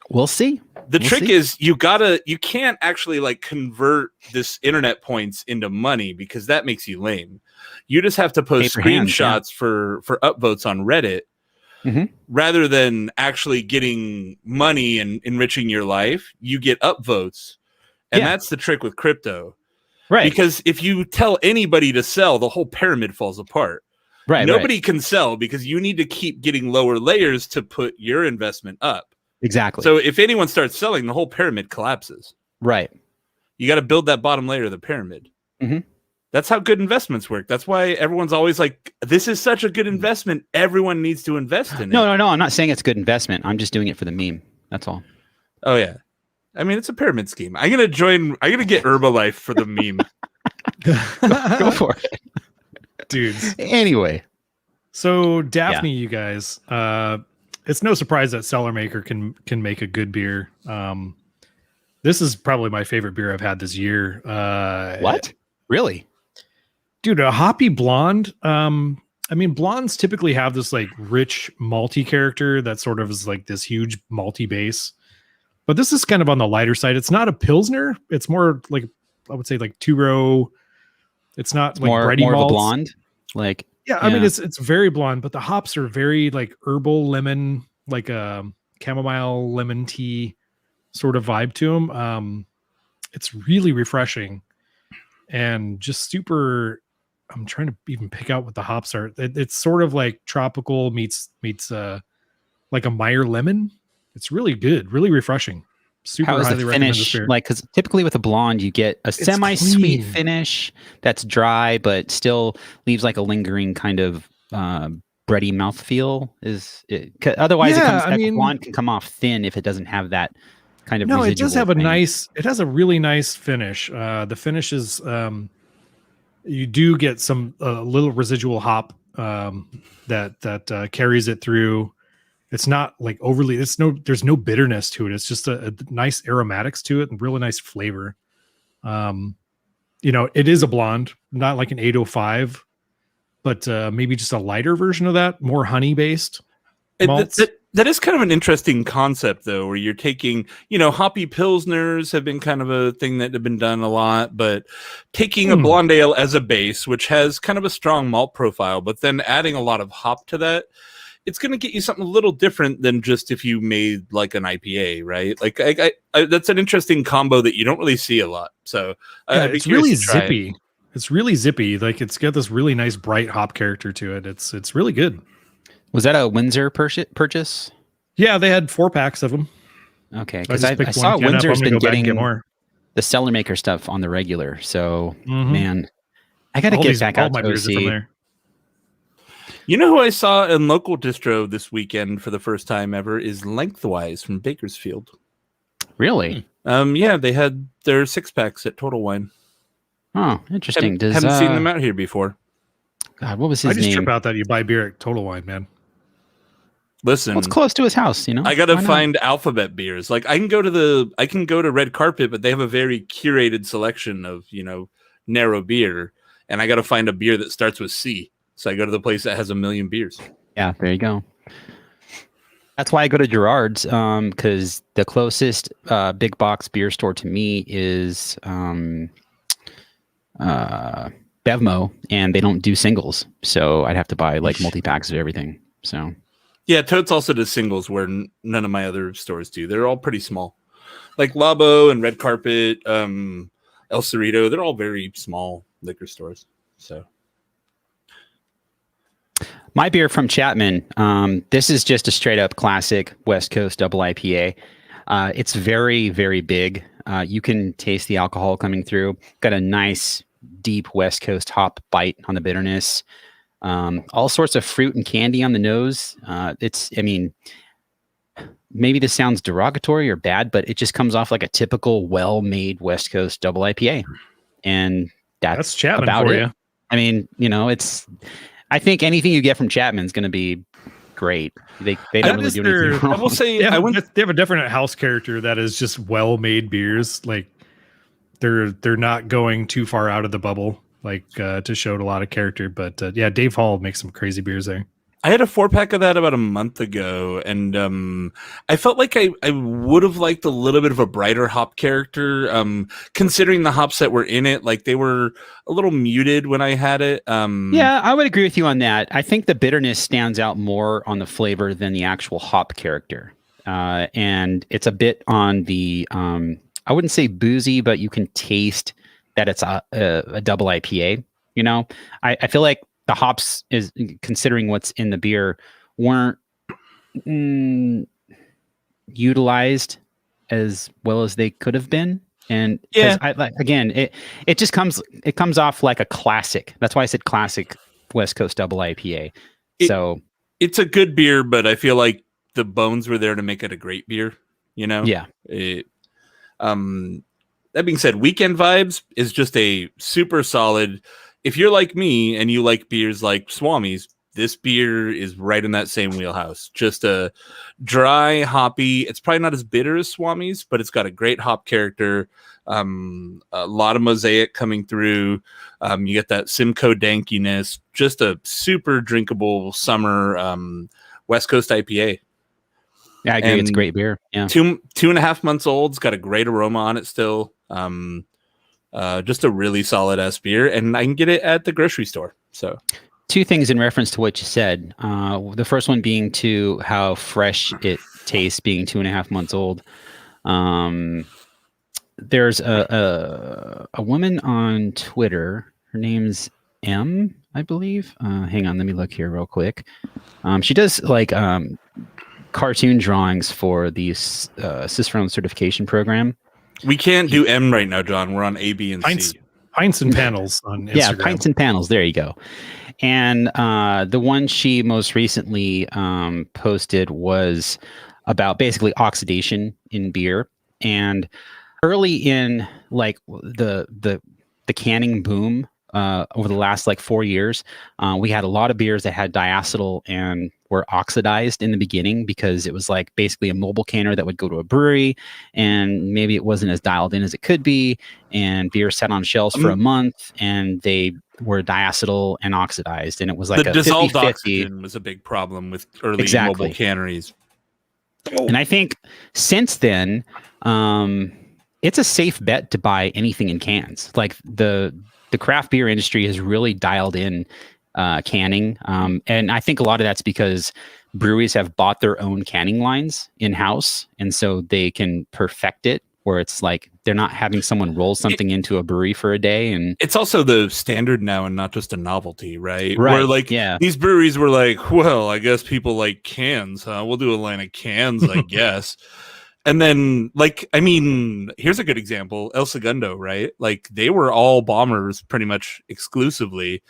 We'll see. The trick is you can't actually like convert this internet points into money because that makes you lame. You just have to post screenshots for upvotes on Reddit rather than actually getting money and enriching your life. You get upvotes. And that's the trick with crypto. Right. Because if you tell anybody to sell, the whole pyramid falls apart. Right. Nobody can sell because you need to keep getting lower layers to put your investment up. Exactly. So if anyone starts selling, the whole pyramid collapses. Right. You got to build that bottom layer of the pyramid. That's how good investments work. That's why everyone's always like, this is such a good investment. Everyone needs to invest in it. No. I'm not saying it's good investment. I'm just doing it for the meme. That's all. Oh, yeah. I mean, it's a pyramid scheme. I'm going to get Herbalife for the meme. Go for it. Dudes. Anyway. So Daphne, you guys, it's no surprise that Cellar Maker can make a good beer. This is probably my favorite beer I've had this year. What? Really? Dude, a hoppy blonde. I mean, blondes typically have this like rich malty character that sort of is like this huge malty base. But this is kind of on the lighter side. It's not a Pilsner. It's more like, I would say like 2-row. It's not like bready more malts. of a blonde. Like, I mean, it's very blonde, but the hops are very like herbal lemon, like a chamomile lemon tea sort of vibe to them. It's really refreshing and just super. I'm trying to even pick out what the hops are. It's sort of like tropical meets like a Meyer lemon. It's really good, really refreshing. Super how is highly the recommend finish? this beer. Like, because typically with a blonde, you get a semi-sweet finish that's dry, but still leaves like a lingering kind of bready mouthfeel. Otherwise, a blonde can come off thin if it doesn't have that kind of. No, it does have thing. it has a really nice finish. The finish is you do get some little residual hop that carries it through. It's not like overly. There's no bitterness to it. It's just a nice aromatics to it and really nice flavor. It is a blonde, not like an 805, but maybe just a lighter version of that, more honey based malts. That is kind of an interesting concept, though, where you're taking, hoppy pilsners have been kind of a thing that have been done a lot, but taking a blonde ale as a base, which has kind of a strong malt profile, but then adding a lot of hop to that, it's going to get you something a little different than just if you made like an IPA, right? Like I that's an interesting combo that you don't really see a lot. So it's really zippy. It's really zippy. Like it's got this really nice bright hop character to it. It's really good. Was that a Windsor purchase? Yeah, they had 4 packs of them. Okay, because I saw Windsor's been getting the Cellar Maker stuff on the regular. So man, I got to get back out to OC. You know who I saw in local distro this weekend for the first time ever is Lengthwise from Bakersfield. Really? Yeah, they had their 6-packs at Total Wine. Oh, interesting. Haven't seen them out here before. God, what was I his just name? trip out that you buy beer at Total Wine, man. Listen, Well, it's close to his house, you know. I gotta Why not? find alphabet beers. Like I can go to Red Carpet, but they have a very curated selection of narrow beer, and I gotta find a beer that starts with C. So I go to the place that has 1 million beers. Yeah, there you go. That's why I go to Gerard's, because the closest big box beer store to me is Bevmo, and they don't do singles, so I'd have to buy like multi-packs of everything. So Yeah, Totes also does singles where none of my other stores do. They're all pretty small. Like Labo and Red Carpet, El Cerrito, they're all very small liquor stores. So my beer from Chapman, this is just a straight up classic West Coast double IPA. It's very, very big. You can taste the alcohol coming through. Got a nice deep West Coast hop bite on the bitterness. All sorts of fruit and candy on the nose. Maybe this sounds derogatory or bad, but it just comes off like a typical well-made West Coast double IPA. And that's Chapman about for it. you. I mean, I think anything you get from Chapman is going to be great. They don't really do anything wrong. I will say They have a different house character that is just well-made beers. Like they're not going too far out of the bubble, like to show a lot of character. But yeah, Dave Hall makes some crazy beers there. I had a 4-pack of that about a month ago, and I felt like I would have liked a little bit of a brighter hop character, considering the hops that were in it. Like they were a little muted when I had it. Yeah, I would agree with you on that. I think the bitterness stands out more on the flavor than the actual hop character. And it's a bit on the, I wouldn't say boozy, but you can taste that it's a double IPA. I feel like the hops, is considering what's in the beer, weren't utilized as well as they could have been. And it just comes off like a classic. That's why I said classic West Coast double IPA. It's a good beer, but I feel like the bones were there to make it a great beer. Yeah. That being said, Weekend Vibes is just a super solid. If you're like me and you like beers like Swami's, this beer is right in that same wheelhouse. Just a dry, hoppy. It's probably not as bitter as Swami's, but it's got a great hop character. A lot of mosaic coming through. You get that Simcoe dankiness. Just a super drinkable summer West Coast IPA. Yeah, I agree. It's a great beer. Yeah, 2.5 months old. It's got a great aroma on it still. Just a really solid ass beer, and I can get it at the grocery store. So, two things in reference to what you said. The first one being to how fresh it tastes, being 2.5 months old. There's a woman on Twitter. Her name's M, I believe. Hang on, let me look here real quick. She does like cartoon drawings for the Cicerone certification program. We can't do M right now, John. We're on A, B, and C. Pints and Panels on Instagram. Yeah, Pints and Panels. There you go. And the one she most recently posted was about basically oxidation in beer. And early in like the canning boom over the last like 4 years, we had a lot of beers that had diacetyl and were oxidized in the beginning because it was like basically a mobile canner that would go to a brewery and maybe it wasn't as dialed in as it could be, and beer sat on shelves for a month and they were diacetyl and oxidized, and it was like the a dissolved 50-50. oxygen was a big problem with early mobile canneries. And I think since then, it's a safe bet to buy anything in cans. Like the craft beer industry has really dialed in canning. And I think a lot of that's because breweries have bought their own canning lines in-house. And so they can perfect it where it's like they're not having someone roll something into a brewery for a day. And it's also the standard now and not just a novelty, right? Right. Where like these breweries were like, well, I guess people like cans, huh? We'll do a line of cans, I guess. And then, like, I mean, here's a good example. El Segundo, right? Like, they were all bombers pretty much exclusively.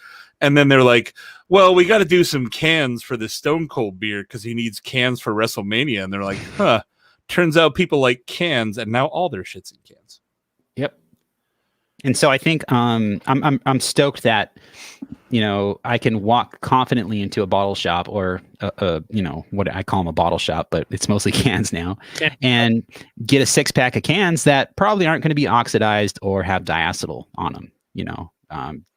And then they're like, well, we got to do some cans for this Stone Cold beer because he needs cans for WrestleMania. And they're like, turns out people like cans, and now all their shit's in cans. Yep. And so I think I'm stoked that I can walk confidently into a bottle shop or what I call them a bottle shop, but it's mostly cans now, and get a 6-pack of cans that probably aren't going to be oxidized or have diacetyl on them.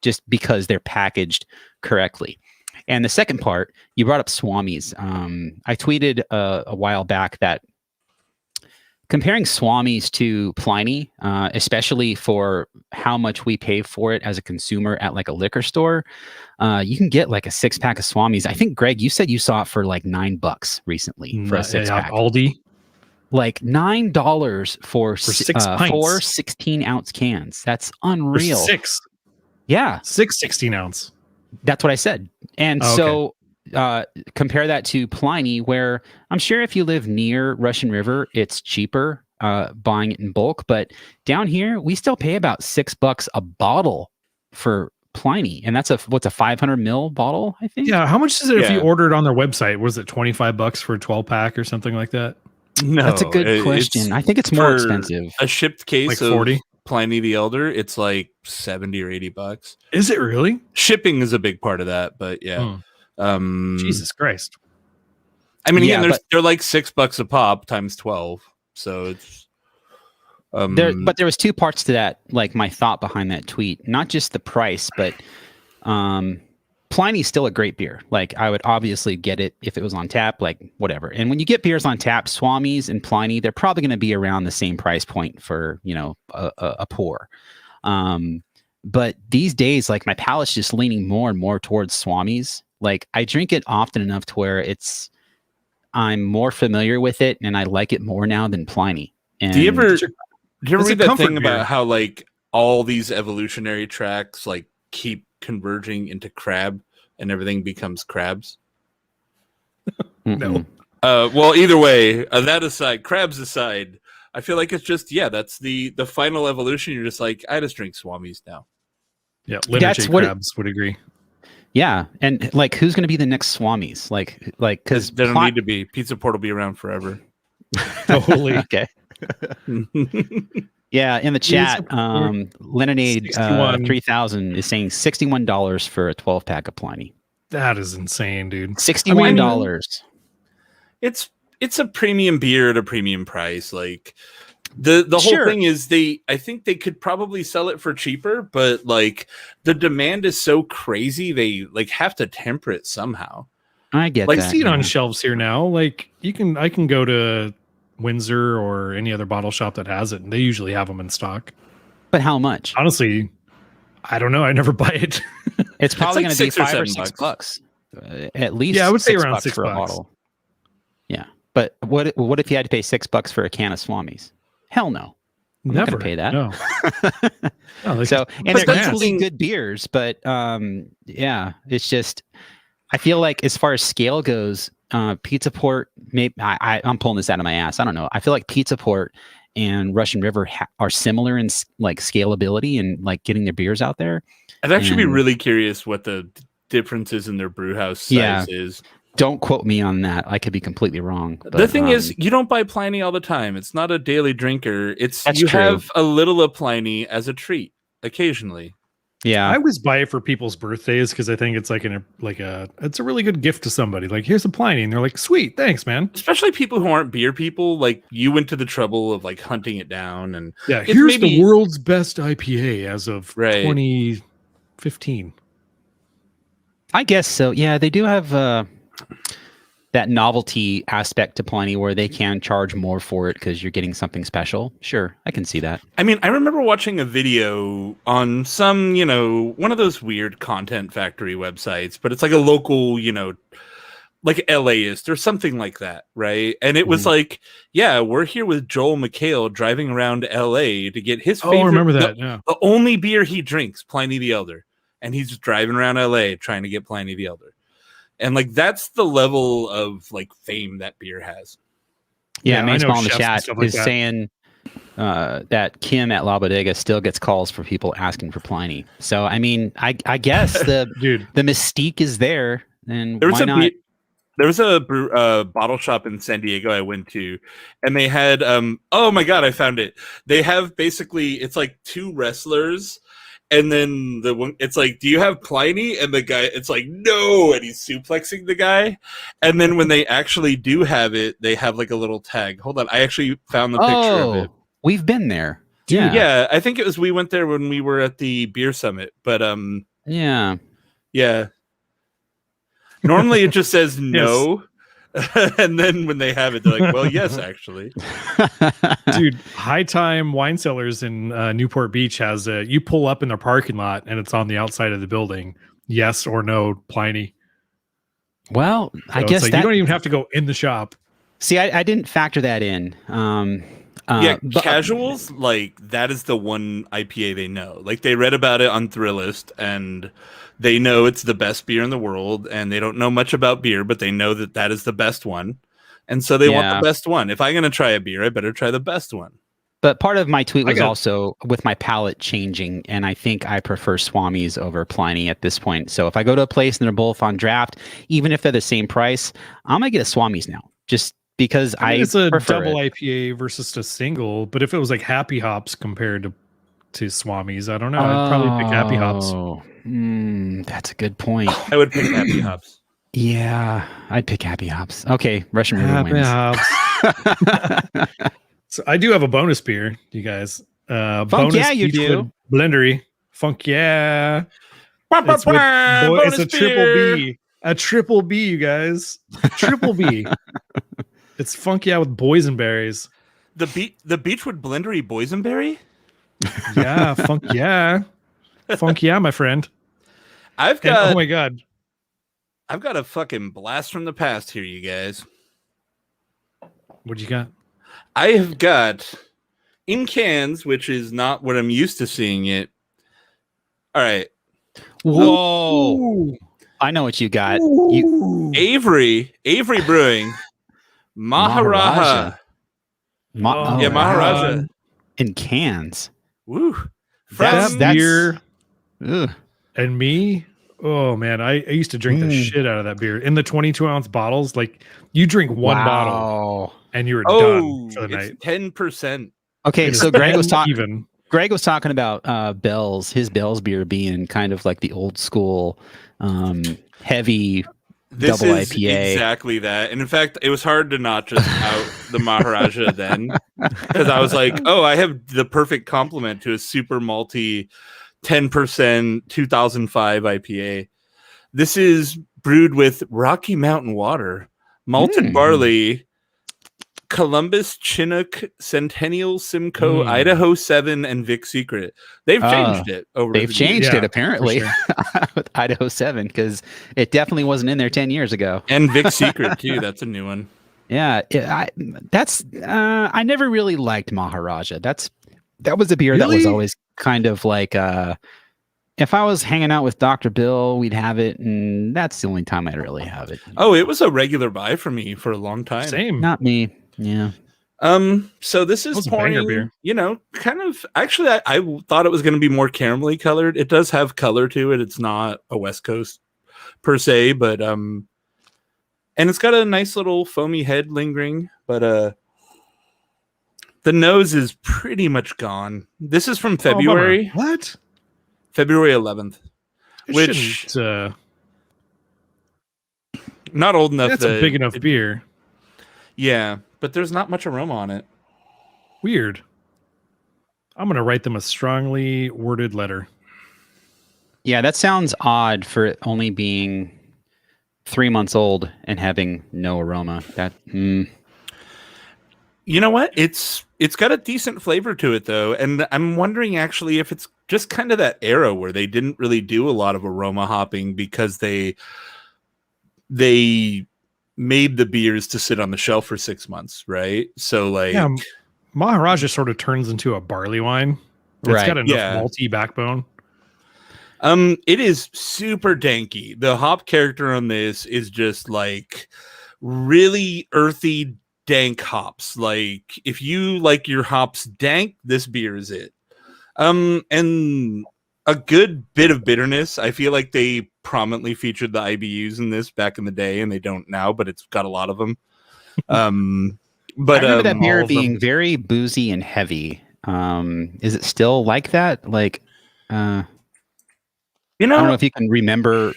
Just because they're packaged correctly. And the second part, you brought up Swamis. I tweeted a while back that comparing Swamis to Pliny, especially for how much we pay for it as a consumer at like a liquor store, you can get like a 6-pack of Swamis. I think, Greg, you said you saw it for like $9 recently for a 6-pack. Aldi. Like $9 for 6 pints. 4 16-ounce cans. That's unreal. For 6. Yeah. 6 16-ounce. That's what I said. And so compare that to Pliny, where I'm sure if you live near Russian River, it's cheaper buying it in bulk. But down here, we still pay about $6 a bottle for Pliny. And that's what's a 500 ml bottle, I think? Yeah. How much is it if you order it on their website? Was it $25 for a 12-pack or something like that? No. That's a good question. I think it's more expensive. A shipped case like of 40? Pliny the Elder, it's like $70 or $80. Is it really? Shipping is a big part of that, but yeah. Jesus Christ. I mean, again, they're like $6 a pop times 12. So it's but there was 2 parts to that, like my thought behind that tweet. Not just the price, but Pliny's still a great beer. Like I would obviously get it if it was on tap, like whatever. And when you get beers on tap, Swamis and Pliny, they're probably going to be around the same price point for, a pour. But these days, like my palate's just leaning more and more towards Swamis. Like I drink it often enough to where I'm more familiar with it and I like it more now than Pliny. And do you ever read that thing beer about how like all these evolutionary tracks like keep converging into crab and everything becomes crabs? No. Well, either way, that aside, crabs aside, I feel like it's just, that's the final evolution. You're just like, I just drink Swamis now. Yeah, lineage crabs would agree. Yeah, and like, who's going to be the next Swamis? Like, because there don't need to be. Pizza Port will be around forever. Totally. Okay. Yeah, in the chat, Leninade 3000 is saying $61 for a 12-pack of Pliny. That is insane, dude. $61. It's a premium beer at a premium price. Like the whole thing is I think they could probably sell it for cheaper, but like the demand is so crazy they like have to temper it somehow. I get like that. See it on shelves here now. Like I can go to Windsor or any other bottle shop that has it, and they usually have them in stock. But how much? Honestly, I don't know. I never buy it. It's probably like going to be $5 or $6 at least. Yeah, I would say around $6 for $6 a bottle. Yeah, but what if you had to pay $6 for a can of Swamis? Hell no. I'm Never not gonna pay that. No. So, and they're equally good beers, but it's just, I feel like as far as scale goes, Pizza Port, maybe I'm pulling this out of my ass. I don't know. I feel like Pizza Port and Russian River are similar in like scalability and like getting their beers out there. I'd actually be really curious what the differences in their brew house size is. Don't quote me on that. I could be completely wrong. But, the thing is, you don't buy Pliny all the time. It's not a daily drinker. That's you true. have a little of Pliny as a treat occasionally. Yeah, I always buy it for people's birthdays because I think it's it's a really good gift to somebody. Like, here's a Pliny, and they're like, "Sweet, thanks, man." Especially people who aren't beer people, like you went to the trouble of like hunting it down, and here's the world's best IPA as of 2015. I guess so. Yeah, they do have that novelty aspect to Pliny where they can charge more for it because you're getting something special. Sure, I can see that. I mean, I remember watching a video on some, one of those weird content factory websites, but it's like a local, like LAist or something like that, right? And it was like, we're here with Joel McHale driving around LA to get his favorite. Oh, I remember that. The only beer he drinks, Pliny the Elder. And he's just driving around LA trying to get Pliny the Elder. And like that's the level of like fame that beer has. Yeah, Mainsmall in the chat is saying that Kim at La Bodega still gets calls for people asking for Pliny. So I mean, I guess the mystique is there. And why not? There was a bottle shop in San Diego I went to, and they had oh my god, I found it. They have basically it's like two wrestlers, and then the one it's like, do you have Pliny? And the guy it's like no, and he's suplexing the guy. And then when they actually do have it, they have like a little tag. Hold on, I actually found the picture of it. We've been there. Dude, yeah, I think it was we went there when we were at the beer summit, but yeah. Normally it just says no. And then when they have it, they're like, well, yes, actually. Dude, High Time Wine Cellars in Newport Beach has you pull up in their parking lot and it's on the outside of the building. Yes or no, Pliny. Well, So I guess like you don't even have to go in the shop. See, I didn't factor that in. But casuals, like that is the one IPA they know. Like they read about it on Thrillist and they know it's the best beer in the world, and they don't know much about beer, but they know that that is the best one. And so they want the best one. If I'm going to try a beer, I better try the best one. But part of my tweet was also with my palate changing, and I think I prefer Swami's over Pliny at this point. So if I go to a place and they're both on draft, even if they're the same price, I'm going to get a Swami's now. Just because I it's a prefer double IPA versus a single, but if it was like Happy Hops compared to Swami's, I don't know. I'd probably pick Happy Hops. That's a good point. I would pick Happy Hops. Yeah, I'd pick Happy Hops. Okay, Russian River wins. Hops. So I do have a bonus beer, you guys. Funk yeah, you do. Blendery. Funk yeah. It's a triple B. A triple B, you guys. Triple B. It's Funk yeah with boysenberries. The Beechwood Blendery boysenberry? Yeah, Funk yeah. Funk yeah, my friend. Oh my god. I've got a fucking blast from the past here, you guys. What you got? I have got in cans, which is not what I'm used to seeing it. All right. Whoa. Ooh. I know what you got. Avery Brewing. Maharaja. Maharaja. In cans. Woo. That's beer. And me. Oh man, I used to drink the shit out of that beer in the 22-ounce bottles. Like you drink one bottle and you're done for the night. 10%. Okay, so Greg was talking. Greg was talking about Bell's, his Bell's beer being kind of like the old school, heavy double IPA. Exactly that. And in fact, it was hard to not just out the Maharaja then, because I was like, oh, I have the perfect complement to a super malty 10% 2005 IPA. This is brewed with Rocky Mountain water, malted barley, Columbus, Chinook, Centennial, Simcoe, Idaho 7, and Vic Secret. They've changed it over. They've changed it apparently sure. with Idaho 7 because it definitely wasn't in there 10 years ago. And Vic Secret too. That's a new one. Yeah, I never really liked Maharaja. That was a beer that was always kind of like if I was hanging out with Dr. Bill, we'd have it, and that's the only time I'd really have it. Oh, it was a regular buy for me for a long time. Same. Not me. Yeah. So this is pouring, beer. You know, kind of actually I thought it was going to be more caramelly colored. It does have color to it. It's not a West Coast per se, but and it's got a nice little foamy head lingering, but the nose is pretty much gone. This is from February. What? February 11th. Which not old enough. That's a big enough beer. Yeah, but there's not much aroma on it. Weird. I'm going to write them a strongly worded letter. Yeah, that sounds odd for it only being 3 months old and having no aroma. You know what? It's got a decent flavor to it though, and I'm wondering actually if it's just kind of that era where they didn't really do a lot of aroma hopping because they made the beers to sit on the shelf for 6 months, right? So like Maharaja sort of turns into a barley wine. It's got enough malty backbone. It is super danky. The hop character on this is just like really earthy, dank hops. Like if you like your hops dank, this beer is it. And a good bit of bitterness. I feel like they prominently featured the IBUs in this back in the day, and they don't now, but it's got a lot of them. But I remember that all beer of them. being very boozy and heavy. Is it still like that? Like, I don't know if you can remember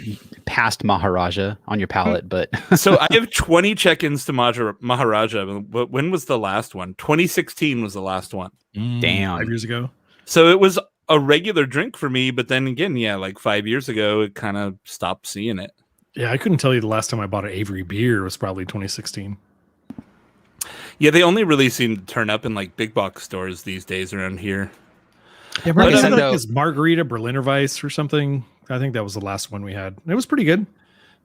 past Maharaja on your palate, but so I have 20 check-ins to Maharaja. When was the last one? 2016 was the last one. Damn. 5 years ago. So it was a regular drink for me, but then again, yeah, like 5 years ago, it kind of stopped seeing it. Yeah, I couldn't tell you the last time I bought an Avery beer was probably 2016. Yeah, they only really seem to turn up in like big box stores these days around here. Yeah, Like I probably said, like though- this Margarita Berliner Weiss or something. I think that was the last one we had. It was pretty good.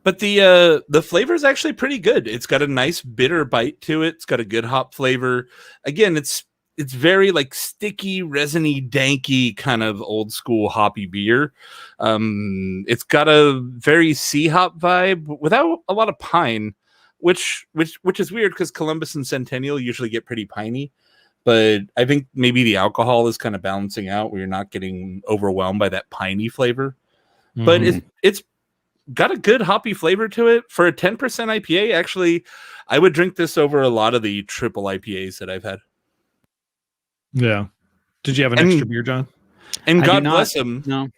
But the flavor is actually pretty good. It's got a nice bitter bite to it. It's got a good hop flavor. Again, it's very like sticky, resiny, danky kind of old school hoppy beer. It's got a very sea hop vibe without a lot of pine, which is weird because Columbus and Centennial usually get pretty piney. But I think maybe the alcohol is kind of balancing out where you're not getting overwhelmed by that piney flavor. But it's got a good hoppy flavor to it. For a 10% IPA, actually, I would drink this over a lot of the triple IPAs that I've had. Yeah. Did you have an extra beer, John? And I God do not- bless them. no.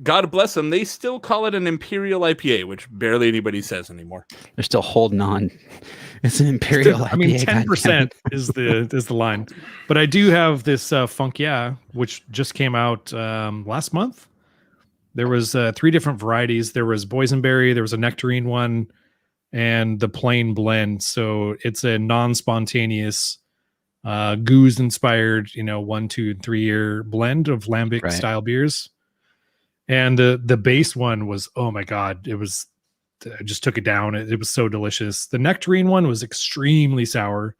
God bless them. They still call it an Imperial IPA, which barely anybody says anymore. They're still holding on. It's an Imperial IPA. I mean, goddamn 10% it. is the line. But I do have this Funk Yeah, which just came out last month. There was 3 different varieties. There was boysenberry, there was a nectarine one, and the plain blend. So it's a non-spontaneous goose inspired, 1, 2, and 3 year blend of lambic Right. style beers. And the base one was, oh my God, I just took it down. It was so delicious. The nectarine one was extremely sour.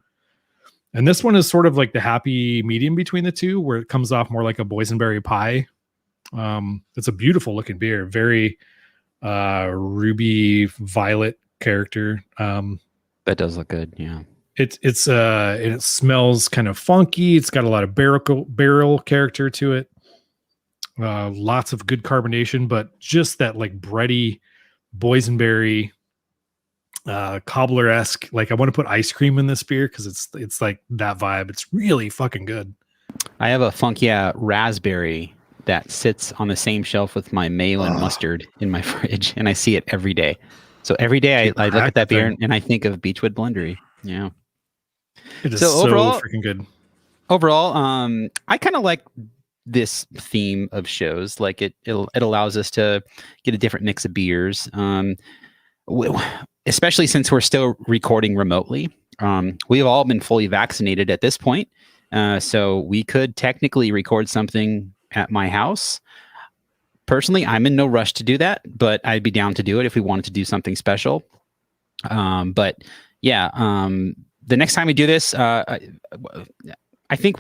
And this one is sort of like the happy medium between the two, where it comes off more like a boysenberry pie. It's a beautiful looking beer, very ruby violet character. That does look good. Yeah. It smells kind of funky. It's got a lot of barrel character to it. Lots of good carbonation, but just that like bready boysenberry cobbler-esque. Like I want to put ice cream in this beer because it's like that vibe. It's really fucking good. I have a Funk Yeah raspberry that sits on the same shelf with my mayo and mustard in my fridge, and I see it every day. So every day I look at that beer and I think of Beechwood Blendery. Yeah. It is So so overall- freaking good. Overall, I kind of like this theme of shows. Like it allows us to get a different mix of beers. Especially since we're still recording remotely. We've all been fully vaccinated at this point. So we could technically record something at my house. Personally, I'm in no rush to do that, but I'd be down to do it if we wanted to do something special. But yeah, the next time we do this, I think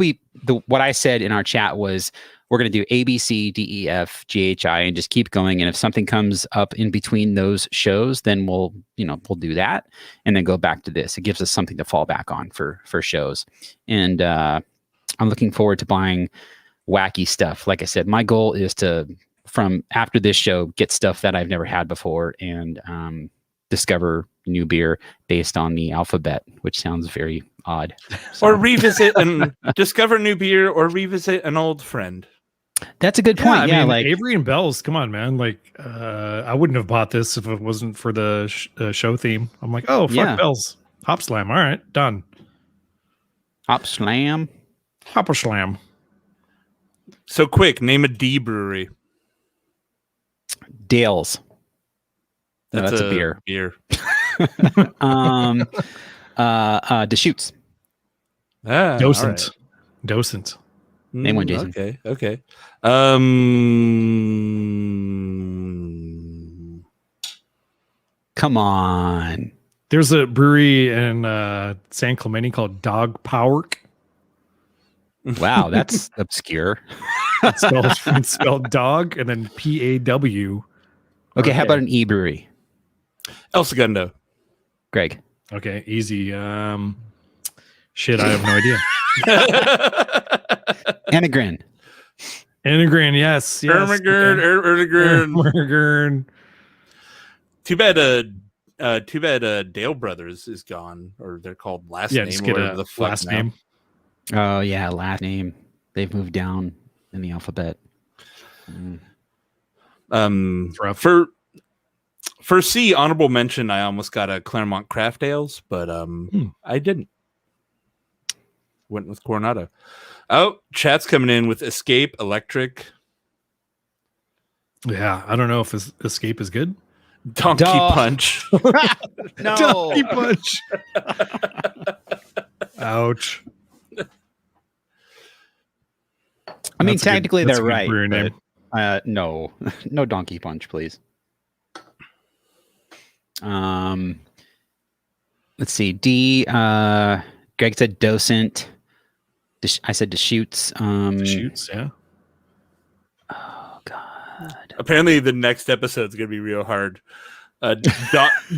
what I said in our chat was we're going to do A, B, C, D, E, F, G, H, I, and just keep going. And if something comes up in between those shows, then we'll do that and then go back to this. It gives us something to fall back on for shows. And I'm looking forward to buying wacky stuff. Like I said, my goal is to, from after this show, get stuff that I've never had before and discover new beer based on the alphabet, which sounds very odd. So, Or revisit and discover new beer or revisit an old friend. that's a good point. Yeah, I mean, like Avery and Bell's. Come on, man! Like, I wouldn't have bought this if it wasn't for the show theme. I'm like, oh, fuck Yeah. Bell's, Hop Slam. All right, done. Hop Slam. Hopper Slam. So quick, name a D brewery. Dale's. No, that's a beer. Deschutes. Ah, Docent. Docent. Name one, Jason. Okay. Come on. There's a brewery in San Clemente called Dog Powerk. Wow, that's obscure. It's spelled dog and then PAW. Okay, how about an E brewery? El Segundo. Greg. Okay, easy. Shit, I have no idea. Anagrin. Enegrin, yes. Ermagern. Too bad Dale Brothers is gone, or they're called Last Name, just or get whatever a the fuck last now. name. Oh yeah, last name. They've moved down in the alphabet. For C, honorable mention, I almost got a Claremont Craft Ales, but I didn't. Went with Coronado. Oh, chat's coming in with Escape Electric. Yeah, I don't know if Escape is good. Donkey Punch. No. Donkey Punch. Ouch. I mean, technically that's they're a good right. brewery name. But, no Donkey Punch, please. Let's see. D. Greg said Docent. I said Deschutes. Shoots, yeah. Oh God. Apparently, the next episode's gonna be real hard.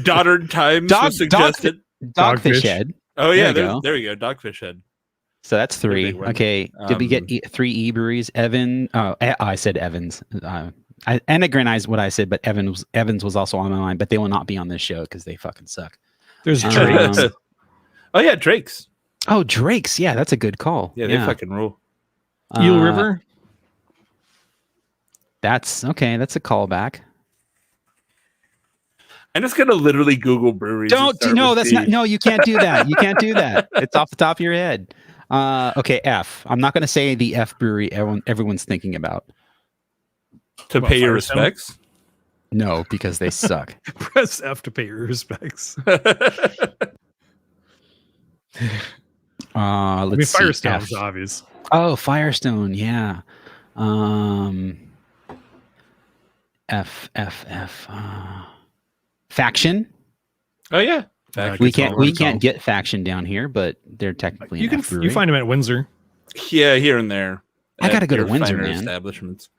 Doddard Times was suggested. Dogfish Head. Oh yeah, there there we go. Dogfish Head. So that's 3. Okay. Did we get 3 E-breweries? Evan. Oh, I said Evans. Enegrin is what I said, but Evans was also on my mind. But they will not be on this show because they fucking suck. There's Drake's. Oh yeah, Drake's. Oh, Drake's. Yeah, that's a good call. Yeah, they fucking rule. Eel River. That's okay. That's a callback. I'm just gonna literally Google breweries. No, you can't do that. You can't do that. It's off the top of your head. Okay, F. I'm not going to say the F brewery everyone's thinking about. To pay your respects? No, because they suck. Press F to pay your respects. Let's see. Firestone's obvious. Oh, Firestone, yeah. F. Faction. Oh yeah. We can't get Faction down here, but they're technically you find them at Windsor. Yeah, here and there. I gotta go to Windsor, man. Establishments.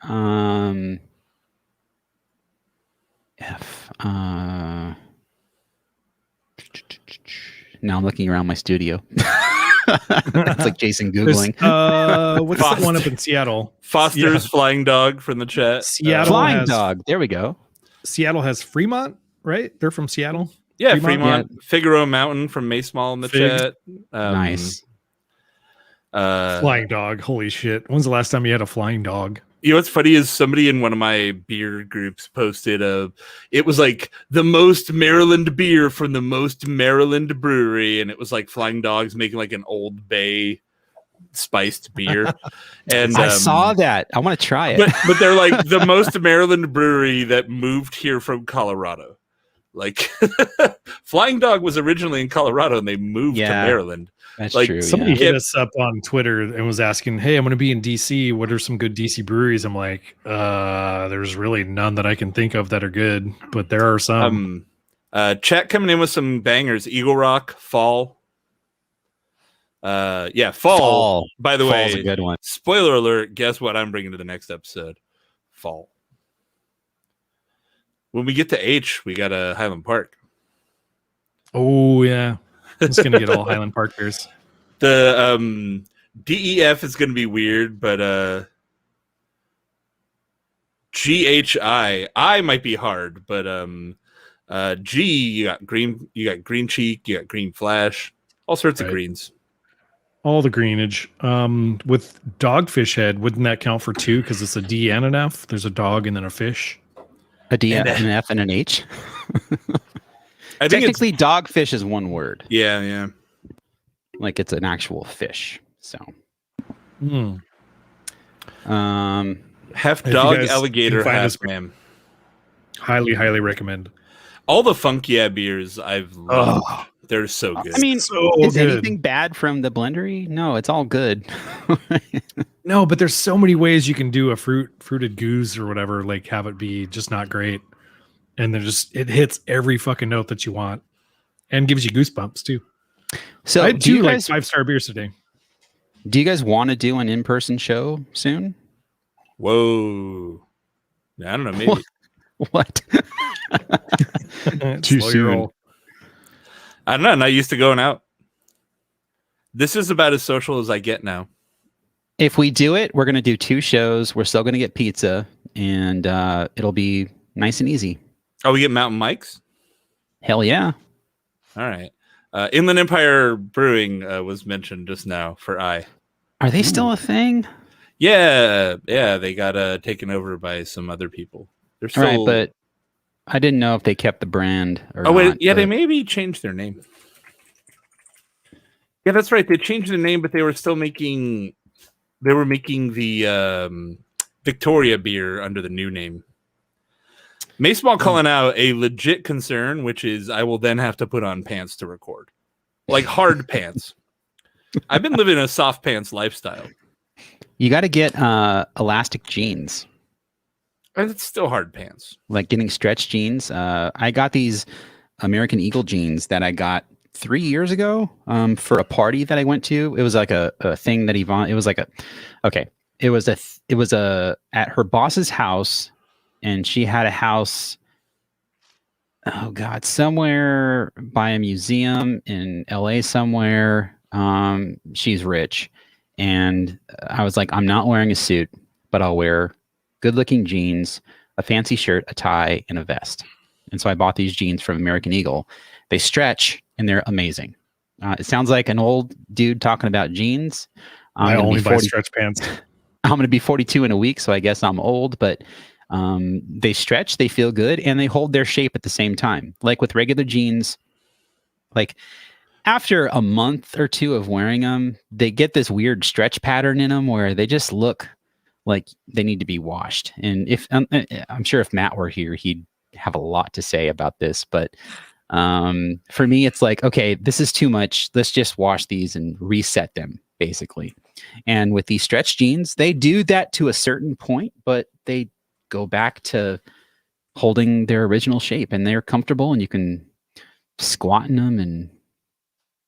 F. Now I'm looking around my studio. It's like Jason Googling. What's that one up in Seattle? Foster's Flying Dog from the chat. Seattle Flying Dog. There we go. Seattle has Fremont, right? They're from Seattle. Yeah, Fremont. Yeah. Figaro Mountain from Mace-Mall in the chat. Nice. Flying Dog. Holy shit. When's the last time you had a flying dog? You know what's funny is somebody in one of my beer groups posted it was like the most Maryland beer from the most Maryland brewery, and it was like Flying Dogs making like an Old Bay spiced beer. And I saw that. I want to try it. But they're like the most Maryland brewery that moved here from Colorado. Like Flying Dog was originally in Colorado and they moved to Maryland. That's like, true. Somebody hit us up on Twitter and was asking, "Hey, I'm going to be in DC. What are some good DC breweries?" I'm like, there's really none that I can think of that are good, but there are some. Chat coming in with some bangers. Eagle Rock, Fall. Fall. By the way, Fall's a good one. Spoiler alert, guess what I'm bringing to the next episode? Fall. When we get to H, we got a Highland Park. Oh, yeah. It's going to get all Highland Park beers. The DEF is going to be weird, but GHI might be hard, but G, you got green cheek, you got green flash, all sorts of greens. All the greenage. With Dogfish Head, wouldn't that count for 2 because it's a D and an F? There's a dog and then a fish. A D, an F, and an H. I think technically, dogfish is one word. Yeah. Like it's an actual fish. So, half dog, alligator, half man. Highly recommend. All the Funk Yeah beers I've loved. They're so good. I mean, is good. anything bad from the blendery? No, it's all good. No, but there's so many ways you can do a fruited goose or whatever, like have it be just not great. And it hits every fucking note that you want and gives you goosebumps too. So I do like 5-star beers today. Do you guys want to do an in-person show soon? Whoa. I don't know, maybe. What? Too soon. I don't know. I'm not used to going out. This is about as social as I get now. If we do it, we're going to do 2 shows. We're still going to get pizza, and it'll be nice and easy. Oh, we get mountain mics? Hell yeah. All right. Inland Empire Brewing was mentioned just now for I. Are they still a thing? Yeah, they got taken over by some other people. They're still... Right, but I didn't know if they kept the brand or wait, not, yeah, they maybe changed their name. Yeah, that's right. They changed the name, but they were still making... They were making the Victoria beer under the new name. Macemal calling out a legit concern, which is I will then have to put on pants to record. Like hard pants. I've been living a soft pants lifestyle. You got to get elastic jeans. And it's still hard pants. Like getting stretch jeans. I got these American Eagle jeans that I got 3 years ago for a party that I went to. It was like a thing that Yvonne, it was like it was at her boss's house, and she had a house, oh God, somewhere by a museum in LA somewhere. She's rich. And I was like, I'm not wearing a suit, but I'll wear good looking jeans, a fancy shirt, a tie, and a vest. And so I bought these jeans from American Eagle. They stretch and they're amazing. It sounds like an old dude talking about jeans. I only buy stretch pants. I'm going to be 42 in a week, so I guess I'm old, but they stretch, they feel good, and they hold their shape at the same time. Like with regular jeans, like after a month or 2 of wearing them, they get this weird stretch pattern in them where they just look like they need to be washed. And if I'm sure if Matt were here, he'd have a lot to say about this, but for me, it's like, okay, this is too much. Let's just wash these and reset them, basically. And with these stretch jeans, they do that to a certain point, but they go back to holding their original shape, and they're comfortable, and you can squat in them, and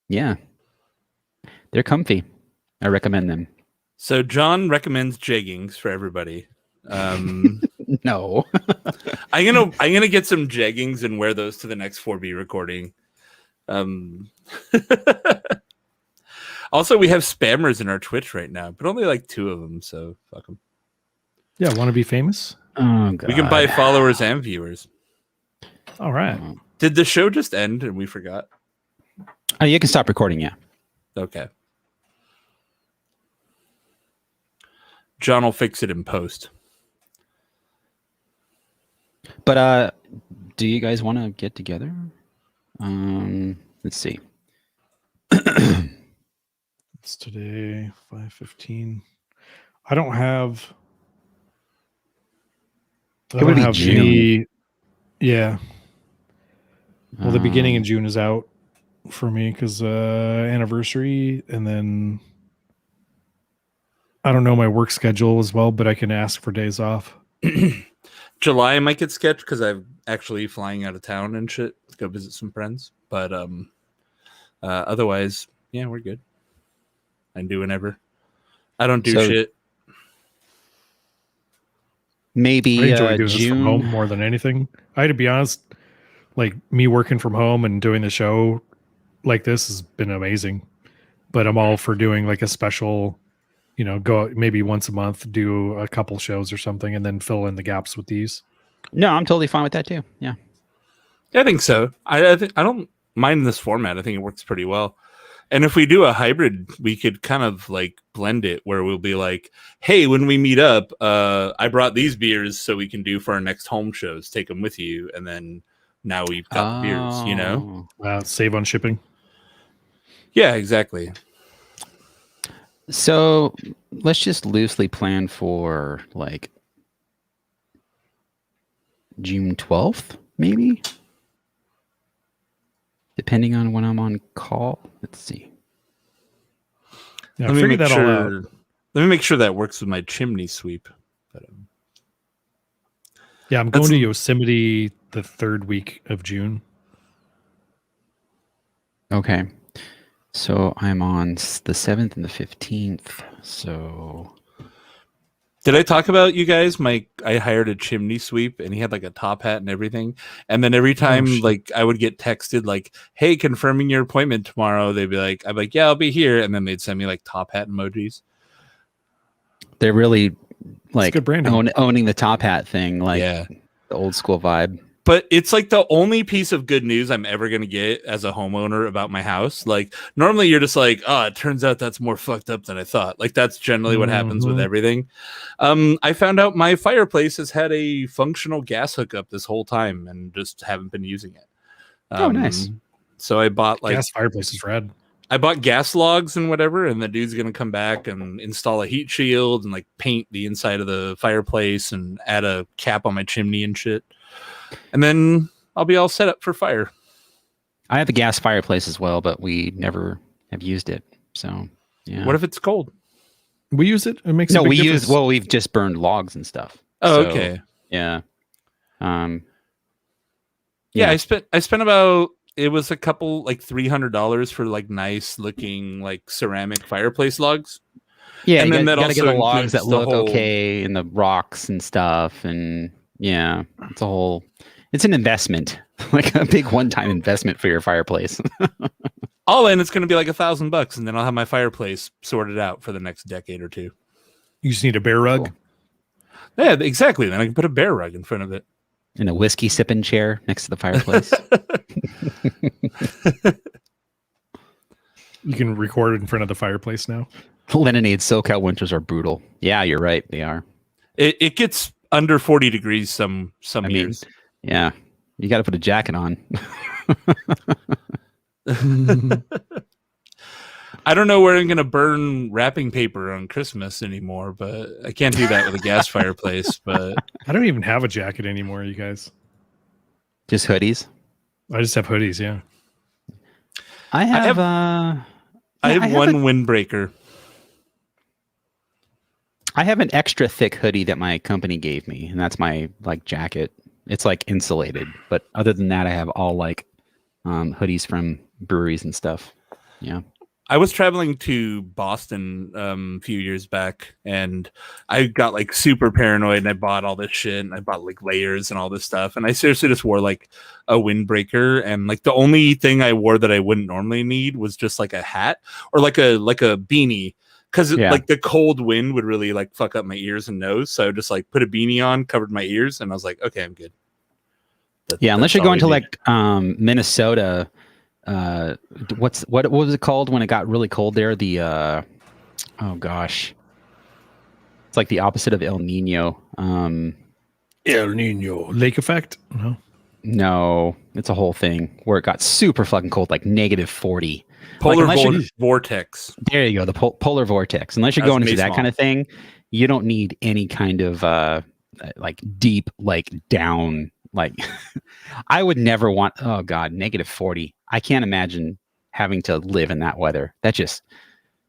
yeah, they're comfy. I recommend them. So John recommends jeggings for everybody. No. I'm gonna get some jeggings and wear those to the next 4B recording. Also, we have spammers in our Twitch right now, but only like 2 of them, so fuck them. Yeah, want to be famous? Oh God. We can buy followers and viewers. All right. Did the show just end and we forgot? Oh, you can stop recording, yeah. Okay. John will fix it in post. But do you guys want to get together? Let's see. It's today, 5:15. I don't have June. Yeah. Well, the beginning of June is out for me because anniversary, and then I don't know my work schedule as well, but I can ask for days off. July might get sketched because I'm actually flying out of town and shit to go visit some friends. But otherwise, yeah, we're good. I can do whenever. I don't do shit. Maybe I enjoy doing June. this from home more than anything. I had to be honest, like me working from home and doing the show like this has been amazing. But I'm all for doing like a special, go maybe once a month, do a couple shows or something, and then fill in the gaps with these. No, I'm totally fine with that too. Yeah. I think so. I don't mind this format. I think it works pretty well. And if we do a hybrid, we could kind of like blend it where we'll be like, hey, when we meet up, I brought these beers so we can do for our next home shows. Take them with you. And then now we've got the beers, Save on shipping. Yeah, exactly. So let's just loosely plan for like June 12th, maybe? Depending on when I'm on call. Let's see. Yeah, Let me make sure that works with my chimney sweep. But, yeah, I'm going to Yosemite the 3rd week of June. Okay. So I'm on the 7th and the 15th. So did I talk about you guys? I hired a chimney sweep and he had like a top hat and everything. And then every time I would get texted like, hey, confirming your appointment tomorrow, they'd be like, I'm like, yeah, I'll be here. And then they'd send me like top hat emojis. They're really like good branding. owning the top hat thing, like Yeah. the old school vibe. But it's like the only piece of good news I'm ever going to get as a homeowner about my house. Like normally you're just like, oh, it turns out that's more fucked up than I thought. Like that's generally what happens with everything. I found out my fireplace has had a functional gas hookup this whole time and just haven't been using it. Oh, nice. So I bought like gas fireplace is rad. I bought gas logs and whatever, and the dude's going to come back and install a heat shield and like paint the inside of the fireplace and add a cap on my chimney and shit. And then I'll be all set up for fire. I have a gas fireplace as well, but we never have used it. So, yeah. What if it's cold? We use it. It makes no. a big We difference. use we've just burned logs and stuff. Oh, So, okay. Yeah. Yeah, I spent about it was a couple like $300 for like nice looking like ceramic fireplace logs. Yeah, and you then gotta that get the also logs that includes the look whole- okay and the rocks and stuff, and yeah, it's an investment, like a big one-time investment for your fireplace. All in, it's going to be like $1,000, and then I'll have my fireplace sorted out for the next decade or two. You just need a bear rug. Cool. Yeah, exactly. Then I can put a bear rug in front of it. In a whiskey sipping chair next to the fireplace. You can record it in front of the fireplace now. Lemonade SoCal winters are brutal. Yeah, you're right. They are. It gets under 40 degrees some years. Yeah, you got to put a jacket on. I don't know where I'm going to burn wrapping paper on Christmas anymore, but I can't do that with a gas fireplace. But I don't even have a jacket anymore, you guys. Just hoodies. I just have hoodies. Yeah. I have one windbreaker. I have an extra thick hoodie that my company gave me, and that's my like jacket. It's like insulated, but other than that, I have all like hoodies from breweries and stuff. Yeah. I was traveling to Boston a few years back, and I got like super paranoid, and I bought all this shit, and I bought like layers and all this stuff, and I seriously just wore like a windbreaker, and like the only thing I wore that I wouldn't normally need was just like a hat or like a beanie, because like the cold wind would really like fuck up my ears and nose, so I would just like put a beanie on, covered my ears, and I was like, okay, I'm good. Unless you're going to like Minnesota. What was it called when it got really cold there? The oh gosh, it's like the opposite of El Nino. El Nino lake effect. No, it's a whole thing where it got super fucking cold, like -40. Polar vortex. There you go, the polar vortex. Unless you're going into that kind of thing, you don't need any kind of like deep, like down. Like, I would never want. Oh God, -40. I can't imagine having to live in that weather. That's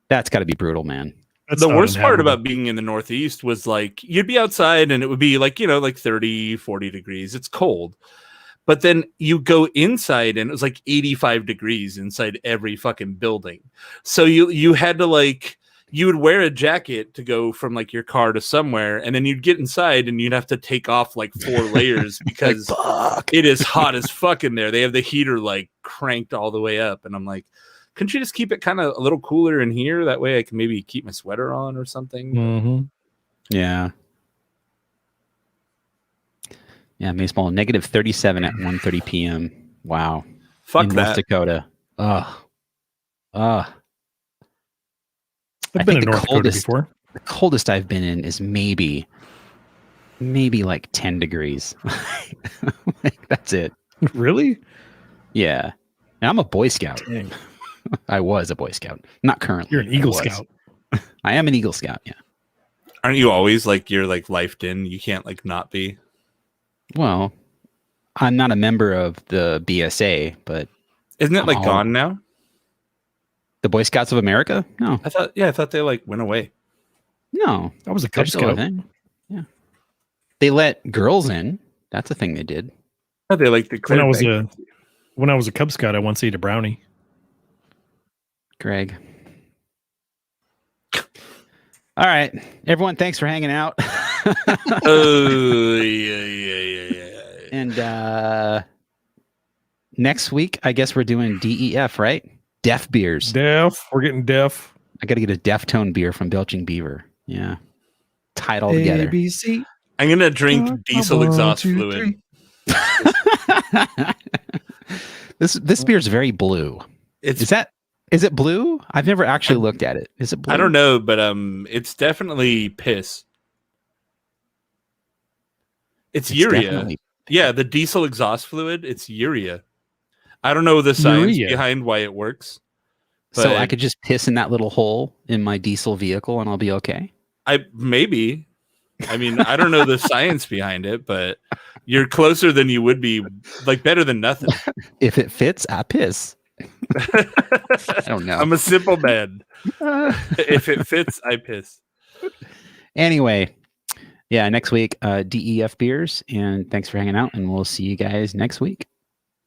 got to be brutal, man. The worst part about being in the Northeast was like you'd be outside and it would be like, like 30, 40 degrees. It's cold. But then you go inside and it was like 85 degrees inside every fucking building. So you had to like, you would wear a jacket to go from like your car to somewhere, and then you'd get inside and you'd have to take off like 4 layers because it is hot as fuck in there. They have the heater like cranked all the way up, and I'm like, couldn't you just keep it kind of a little cooler in here? That way I can maybe keep my sweater on or something. Mm-hmm. Yeah. Yeah, Mace-Ball, -37 at 1:30 p.m. Wow. Fuck in that. North Dakota. I've been in North Dakota before. The coldest I've been in is maybe like 10 degrees. Like, that's it. Really? Yeah. And I'm a Boy Scout. Dang. I was a Boy Scout. Not currently. You're an Eagle Scout. I am an Eagle Scout, yeah. Aren't you always like you're like lifed in? You can't like not be. Well, I'm not a member of the BSA, but isn't it like gone now? The Boy Scouts of America? No. I thought they like went away. No. I was a Cub Scout. Yeah. They let girls in. That's a thing they did. Oh, they like the when I was a Cub Scout, I once ate a brownie. Greg. All right, everyone. Thanks for hanging out. Oh yeah. And next week, I guess we're doing DEF, right? Deaf beers. Deaf. We're getting deaf. I got to get a Deftone beer from Belching Beaver. Yeah. tie it all together. ABC. I'm gonna drink diesel exhaust fluid. This beer is very blue. Is it blue? I've never actually looked at it. Is it blue? I don't know, but it's definitely piss. It's urea. Definitely. Yeah, the diesel exhaust fluid, it's urea. I don't know the science Urea. behind why it works. So but I could just piss in that little hole in my diesel vehicle and I'll be okay. Maybe. I mean, I don't know the science behind it, but you're closer than you would be, like better than nothing. If it fits, I piss. I don't know. I'm a simple man. If it fits, I piss. Anyway, yeah, next week, DEF beers, and thanks for hanging out, and we'll see you guys next week.